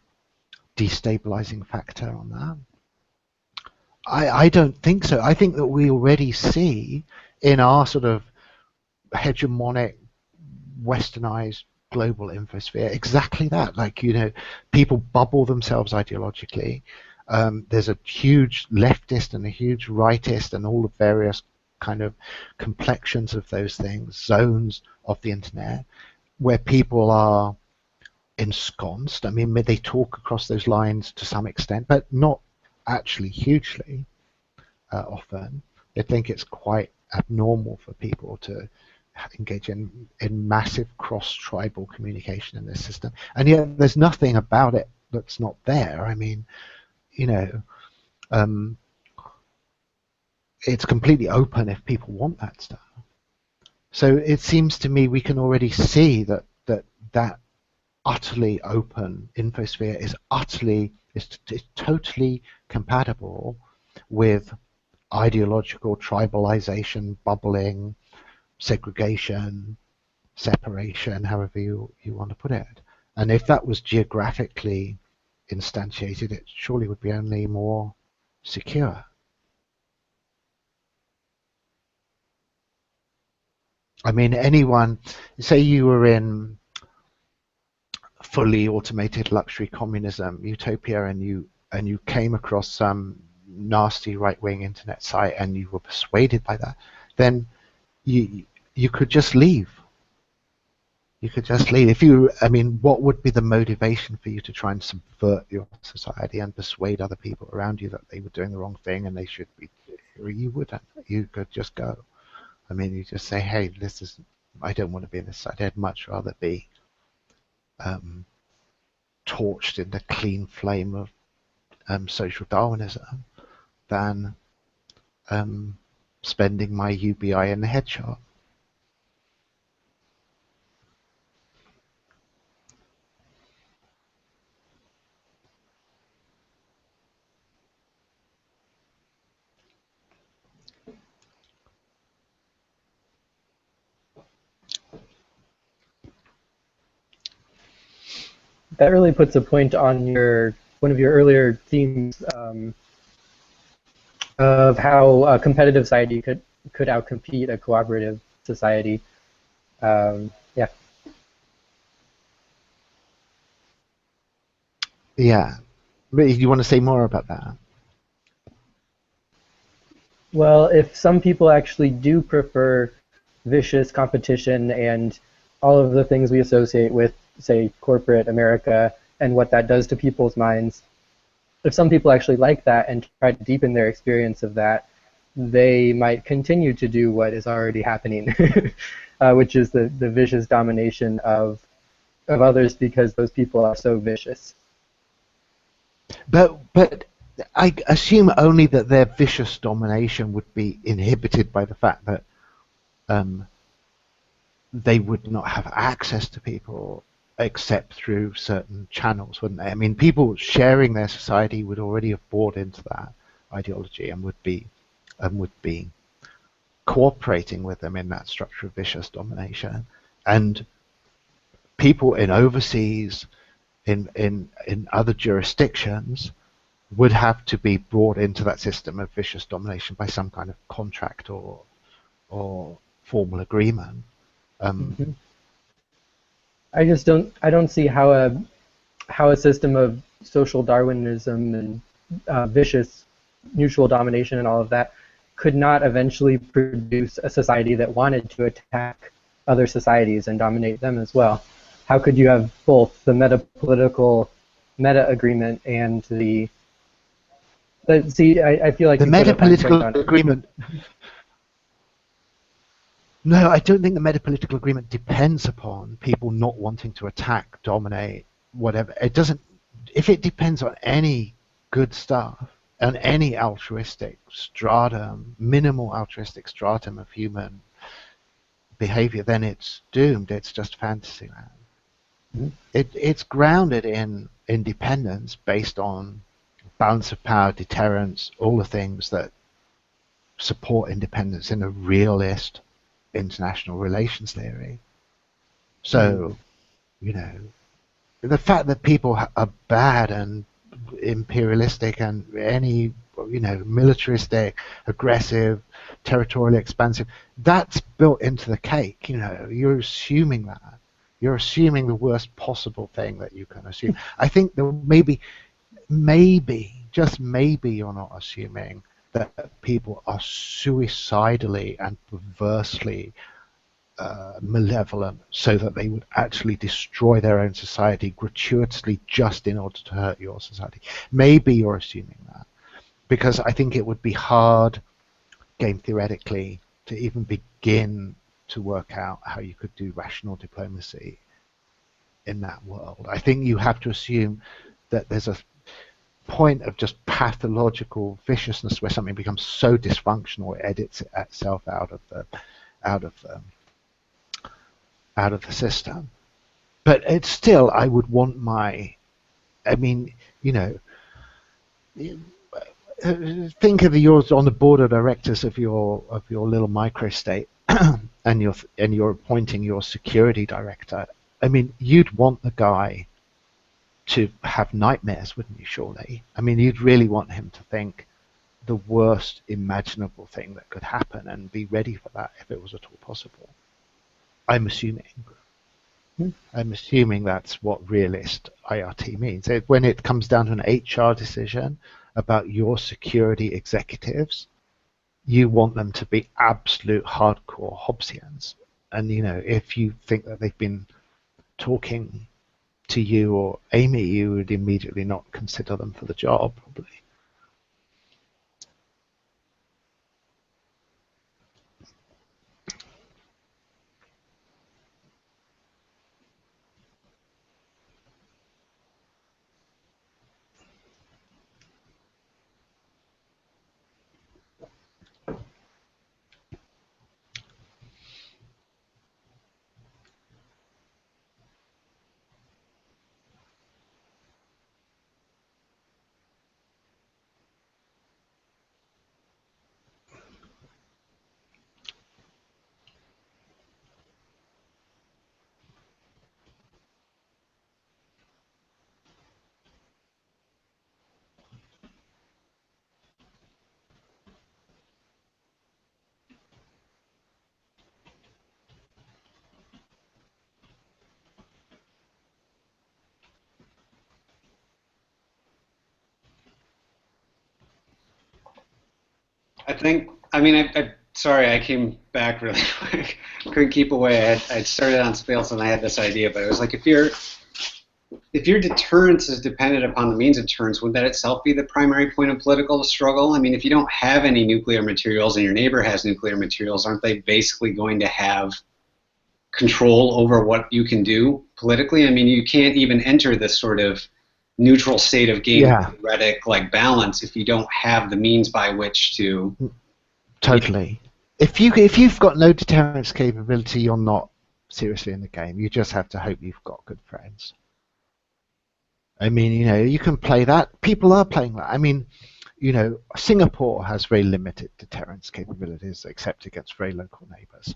destabilizing factor on that? I don't think so. I think that we already see in our sort of hegemonic, westernized global infosphere exactly that. Like, you know, people bubble themselves ideologically. There's a huge leftist and a huge rightist and all the various kind of complexions of those things, zones of the internet, where people are ensconced. I mean, they talk across those lines to some extent, but not actually hugely often. They think it's quite abnormal for people to engage in massive cross-tribal communication in this system. And yet there's nothing about it that's not there. I mean, you know, it's completely open if people want that stuff. So it seems to me we can already see that utterly open infosphere is totally compatible with ideological tribalization, bubbling, segregation, separation, however you want to put it. And if that was geographically instantiated, it surely would be only more secure. I mean, anyone, say you were in fully automated luxury communism utopia, and you came across some nasty right-wing internet site and you were persuaded by that, then you could just leave. You could just leave. If you, I mean, what would be the motivation for you to try and subvert your society and persuade other people around you that they were doing the wrong thing and they should be? You wouldn't. You could just go. I mean, you just say, hey, this is, I don't want to be in this society. I'd much rather be torched in the clean flame of social Darwinism than spending my UBI in the head shop. That really puts a point on one of your earlier themes of how a competitive society could outcompete a cooperative society. Yeah. Yeah. But you want to say more about that? Well, if some people actually do prefer vicious competition and all of the things we associate with, say, corporate America and what that does to people's minds, if some people actually like that and try to deepen their experience of that, they might continue to do what is already happening, which is the vicious domination of others because those people are so vicious. But I assume only that their vicious domination would be inhibited by the fact that they would not have access to people except through certain channels, wouldn't they? I mean, people sharing their society would already have bought into that ideology and would be cooperating with them in that structure of vicious domination. And people in overseas, in other jurisdictions, would have to be brought into that system of vicious domination by some kind of contract or formal agreement. I don't see how a system of social Darwinism and vicious mutual domination and all of that could not eventually produce a society that wanted to attack other societies and dominate them as well. How could you have both the metapolitical meta agreement and I feel like the metapolitical agreement. No, I don't think the metapolitical agreement depends upon people not wanting to attack, dominate, whatever. It doesn't. If it depends on any good stuff, on any altruistic stratum, minimal altruistic stratum of human behavior, then it's doomed. It's just fantasyland. It's grounded in independence based on balance of power, deterrence, all the things that support independence in a realist international relations theory. So, you know, the fact that people are bad and imperialistic and any, you know, militaristic, aggressive, territorially expansive, that's built into the cake. You know, you're assuming that. You're assuming the worst possible thing that you can assume. I think that maybe, just maybe, you're not assuming that people are suicidally and perversely malevolent, so that they would actually destroy their own society gratuitously just in order to hurt your society. Maybe you're assuming that, because I think it would be hard, game theoretically, to even begin to work out how you could do rational diplomacy in that world. I think you have to assume that there's a point of just pathological viciousness where something becomes so dysfunctional it edits itself out of the system. But it's still, I would want I mean, you know, think of yours on the board of directors of your little microstate, and you're appointing your security director. I mean, you'd want the guy to have nightmares, wouldn't you, surely? I mean, you'd really want him to think the worst imaginable thing that could happen and be ready for that if it was at all possible. I'm assuming. I'm assuming that's what realist IRT means. When it comes down to an HR decision about your security executives, you want them to be absolute hardcore Hobbesians. And, you know, if you think that they've been talking to you or Amy, you would immediately not consider them for the job, probably. I think, I mean, sorry, I came back really quick. Couldn't keep away. I'd started on spatial and I had this idea, but it was like, if your deterrence is dependent upon the means of deterrence, would that itself be the primary point of political struggle? I mean, if you don't have any nuclear materials and your neighbor has nuclear materials, aren't they basically going to have control over what you can do politically? I mean, you can't even enter this sort of neutral state of game theoretic like balance if you don't have the means by which to. Totally. If you've got no deterrence capability, you're not seriously in the game. You just have to hope you've got good friends. I mean, you know, you can play that. People are playing that. I mean, you know, Singapore has very limited deterrence capabilities except against very local neighbors.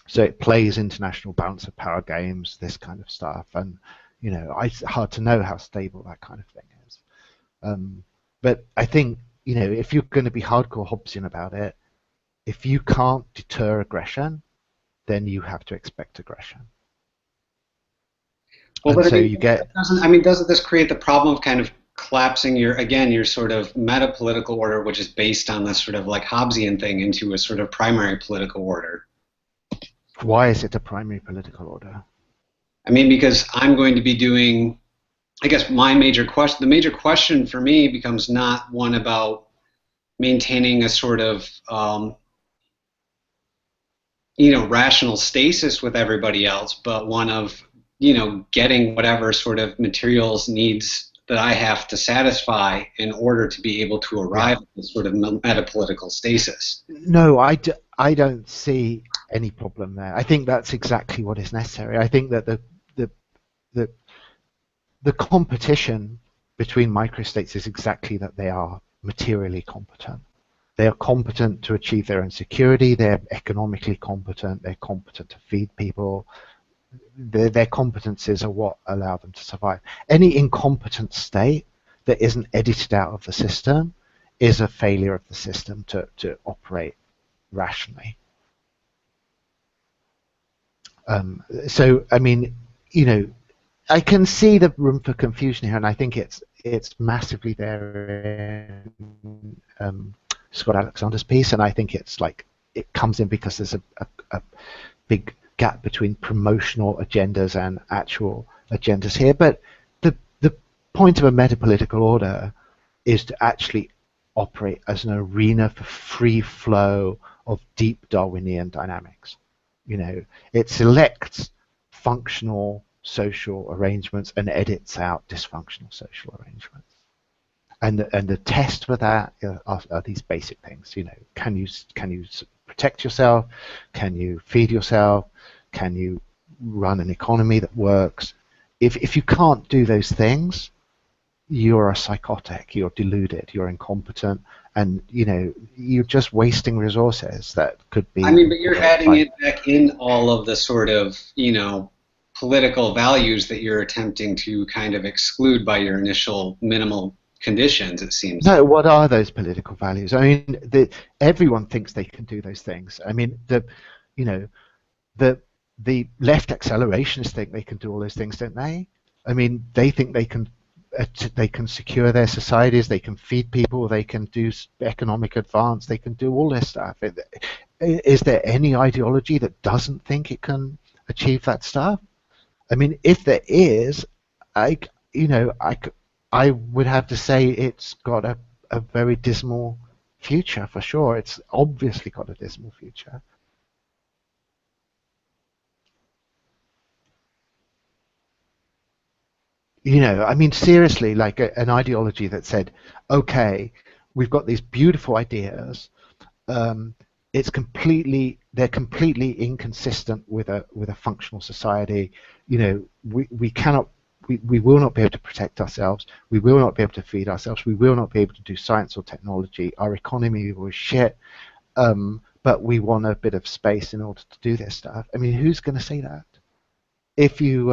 So it plays international balance of power games, this kind of stuff, and you know, it's hard to know how stable that kind of thing is. But I think, you know, if you're going to be hardcore Hobbesian about it, if you can't deter aggression, then you have to expect aggression. Well, and but so I mean, you get. Doesn't this create the problem of kind of collapsing your sort of metapolitical order, which is based on this sort of like Hobbesian thing, into a sort of primary political order? Why is it a primary political order? I mean, because I'm going to be doing, I guess the major question for me becomes not one about maintaining a sort of, rational stasis with everybody else, but one of, getting whatever sort of materials needs that I have to satisfy in order to be able to arrive at this sort of metapolitical stasis. No, I don't see any problem there. I think that's exactly what is necessary. I think that the competition between microstates is exactly that they are materially competent. They are competent to achieve their own security. They're economically competent. They're competent to feed people. Their competencies are what allow them to survive. Any incompetent state that isn't edited out of the system is a failure of the system to operate rationally. So, I mean, you know, I can see the room for confusion here, and I think it's massively there in Scott Alexander's piece, and I think it's like it comes in because there's a big gap between promotional agendas and actual agendas here. But the point of a metapolitical order is to actually operate as an arena for free flow of deep Darwinian dynamics. You know, it selects functional social arrangements and edits out dysfunctional social arrangements. And the test for that are these basic things. You know, can you protect yourself? Can you feed yourself? Can you run an economy that works? If you can't do those things, you're a psychotic, you're deluded, you're incompetent, and you know you're just wasting resources that could be. I mean, but you're adding it back in all of the sort of, you know, political values that you're attempting to kind of exclude by your initial minimal conditions, it seems. No, what are those political values? I mean, everyone thinks they can do those things. I mean, the left accelerationists think they can do all those things, don't they? I mean, they think they can secure their societies, they can feed people, they can do economic advance, they can do all this stuff. Is there any ideology that doesn't think it can achieve that stuff? I mean, if there is, I would have to say it's got a very dismal future for sure. It's obviously got a dismal future. You know, I mean, seriously, like an ideology that said, okay, we've got these beautiful ideas. They're completely inconsistent with a functional society. You know, we will not be able to protect ourselves. We will not be able to feed ourselves. We will not be able to do science or technology. Our economy was shit, but we want a bit of space in order to do this stuff. I mean, who's going to say that? If you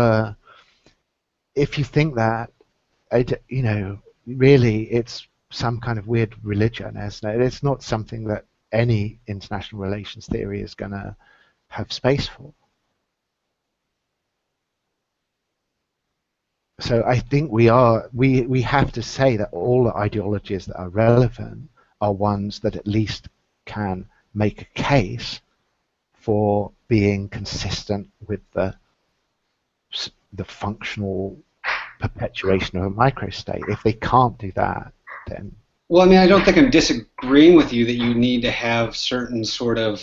think that, you know, really, it's some kind of weird religion. It's not something that any international relations theory is going to have space for. So I think we have to say that all the ideologies that are relevant are ones that at least can make a case for being consistent with the functional perpetuation of a microstate. If they can't do that, then... Well, I mean, I don't think I'm disagreeing with you that you need to have certain sort of,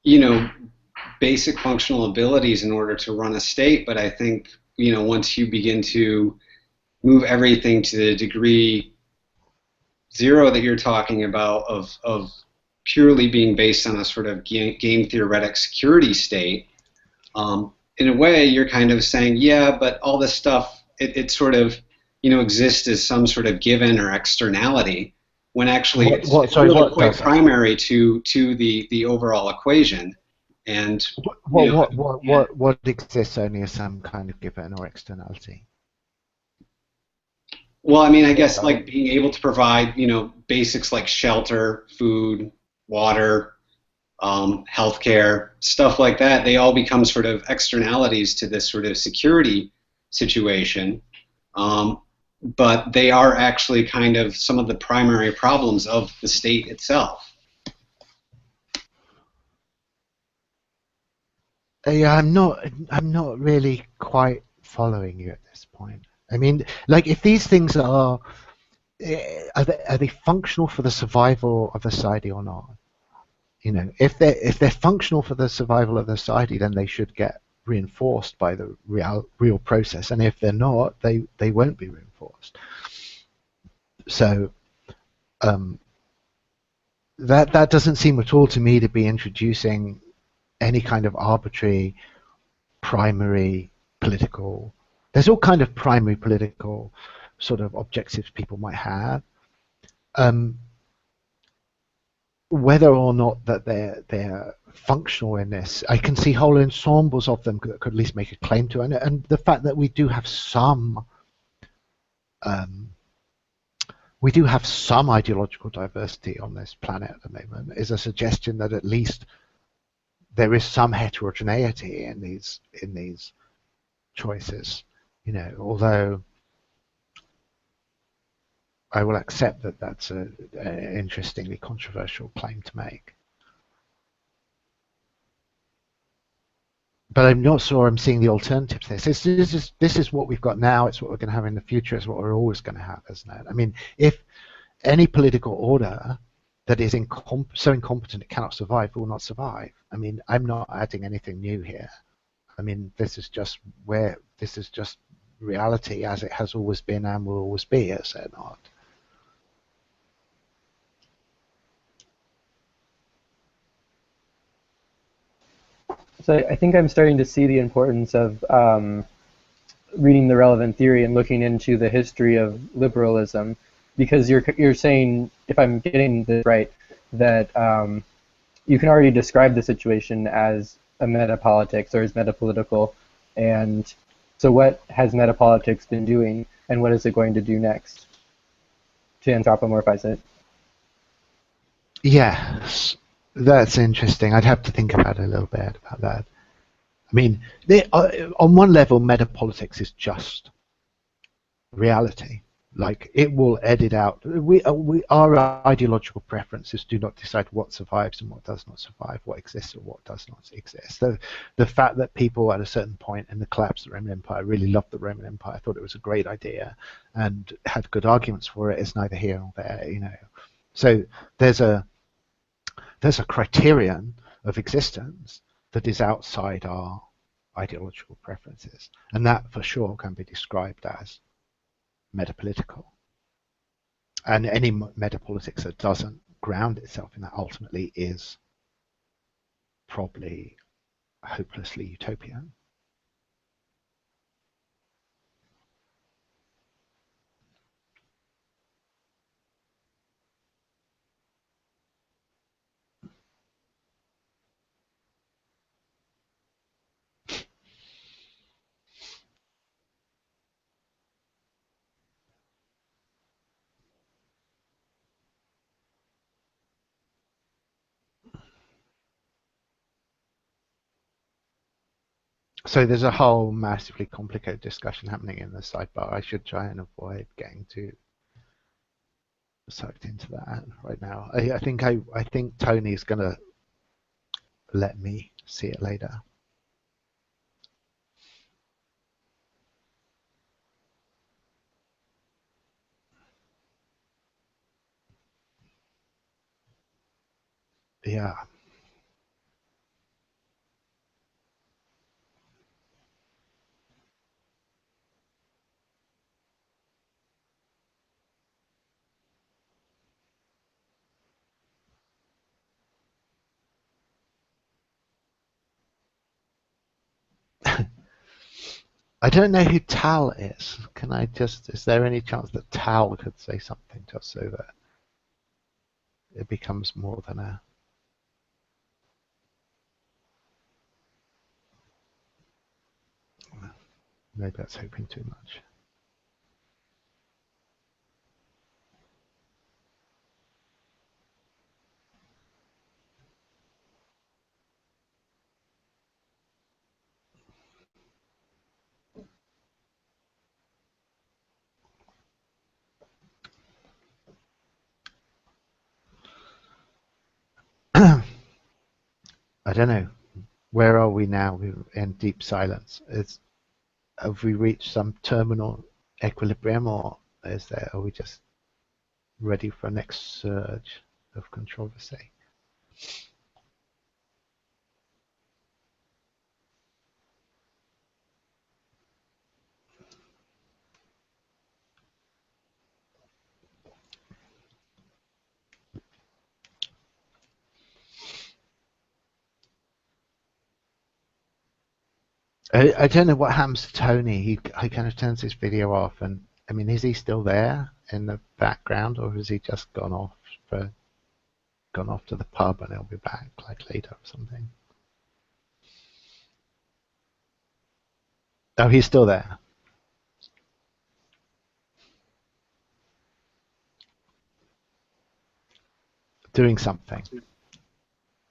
you know, basic functional abilities in order to run a state, but I think, you know, once you begin to move everything to the degree zero that you're talking about of purely being based on a sort of game theoretic security state, in a way you're kind of saying, yeah, but all this stuff, it sort of, you know, exists as some sort of given or externality, when actually it's really quite primary to the overall equation. And what exists only as some kind of given or externality? Well, I mean, I guess like being able to provide, you know, basics like shelter, food, water, healthcare, stuff like that, they all become sort of externalities to this sort of security situation. But they are actually kind of some of the primary problems of the state itself. Yeah, I'm not really quite following you at this point. I mean, like, if these things are they functional for the survival of the society or not? You know, if they're functional for the survival of the society, then they should get reinforced by the real process, and if they're not, they won't be reinforced. So that doesn't seem at all to me to be introducing any kind of arbitrary primary political. There's all kind of primary political sort of objectives people might have. Whether or not that they're functional in this, I can see whole ensembles of them that could at least make a claim to it. And the fact that we do have some ideological diversity on this planet at the moment is a suggestion that at least there is some heterogeneity in these choices. Although I will accept that that's an interestingly controversial claim to make. But I'm not sure I'm seeing the alternative to this. This is what we've got now. It's what we're going to have in the future. It's what we're always going to have, isn't it? I mean, if any political order that is so incompetent it cannot survive will not survive. I mean, I'm not adding anything new here. I mean, this is just reality as it has always been and will always be, is it not? So I think I'm starting to see the importance of reading the relevant theory and looking into the history of liberalism, because you're saying, if I'm getting this right, that you can already describe the situation as a metapolitics or as metapolitical, and so what has metapolitics been doing, and what is it going to do next to anthropomorphize it? Yes, that's interesting. I'd have to think about it a little bit about that. I mean, on one level, metapolitics is just reality. Like, it will edit out. Our ideological preferences do not decide what survives and what does not survive, what exists or what does not exist. The fact that people at a certain point in the collapse of the Roman Empire really loved the Roman Empire, thought it was a great idea, and had good arguments for it, is neither here nor there. So there's a criterion of existence that is outside our ideological preferences, and that for sure can be described as metapolitical. And any metapolitics that doesn't ground itself in that ultimately is probably hopelessly utopian. So there's a whole massively complicated discussion happening in the sidebar. I should try and avoid getting too sucked into that right now. I think Tony's gonna let me see it later. Yeah. I don't know who Tal is. Is there any chance that Tal could say something just so that it becomes more than a... Maybe that's hoping too much. I don't know. Where are we now? We're in deep silence. Have we reached some terminal equilibrium, or are we just ready for a next surge of controversy? I don't know what happens to Tony. He kind of turns his video off, and I mean, is he still there in the background, or has he just gone off to the pub and he'll be back like later or something? Oh, he's still there. Doing something.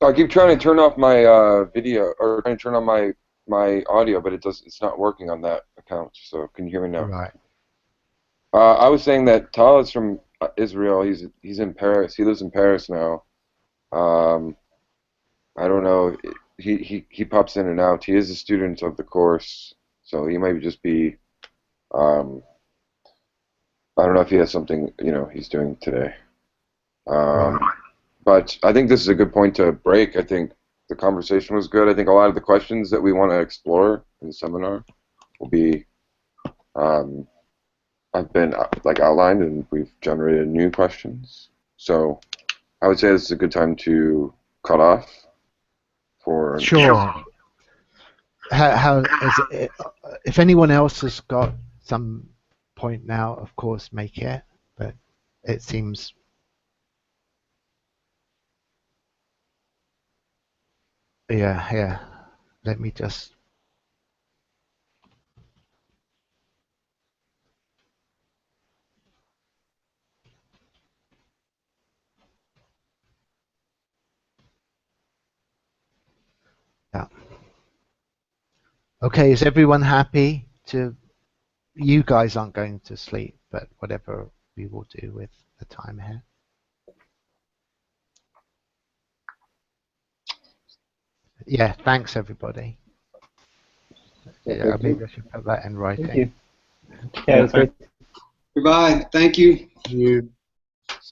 I keep trying to turn off my video, or trying to turn on my audio, but it's not working on that account. So can you hear me now? Right. I was saying that Tal is from Israel. He's in Paris. He lives in Paris now. I don't know. He pops in and out. He is a student of the course, so he might just be. I don't know if he has something he's doing today. But I think this is a good point to break. I think the conversation was good. I think a lot of the questions that we want to explore in the seminar will be have been like outlined, and we've generated new questions. So I would say this is a good time to cut off for. Sure. How is it, if anyone else has got some point now, of course, make it. But it seems. Yeah. Let me just. Yeah. Okay, is everyone happy to? You guys aren't going to sleep, but whatever we will do with the time here. Yeah, thanks everybody. Yeah, maybe I should put that in writing. Thank you. Yeah, it was great. Goodbye. Thank you. See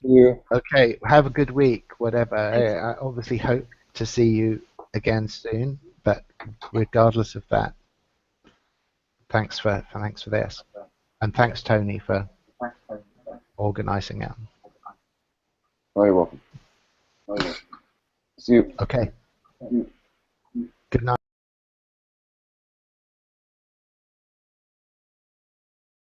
you. Okay, have a good week, whatever. I obviously hope to see you again soon, but regardless of that, thanks for this. And thanks, Tony, for organizing it. Oh, you're welcome. See you. Okay.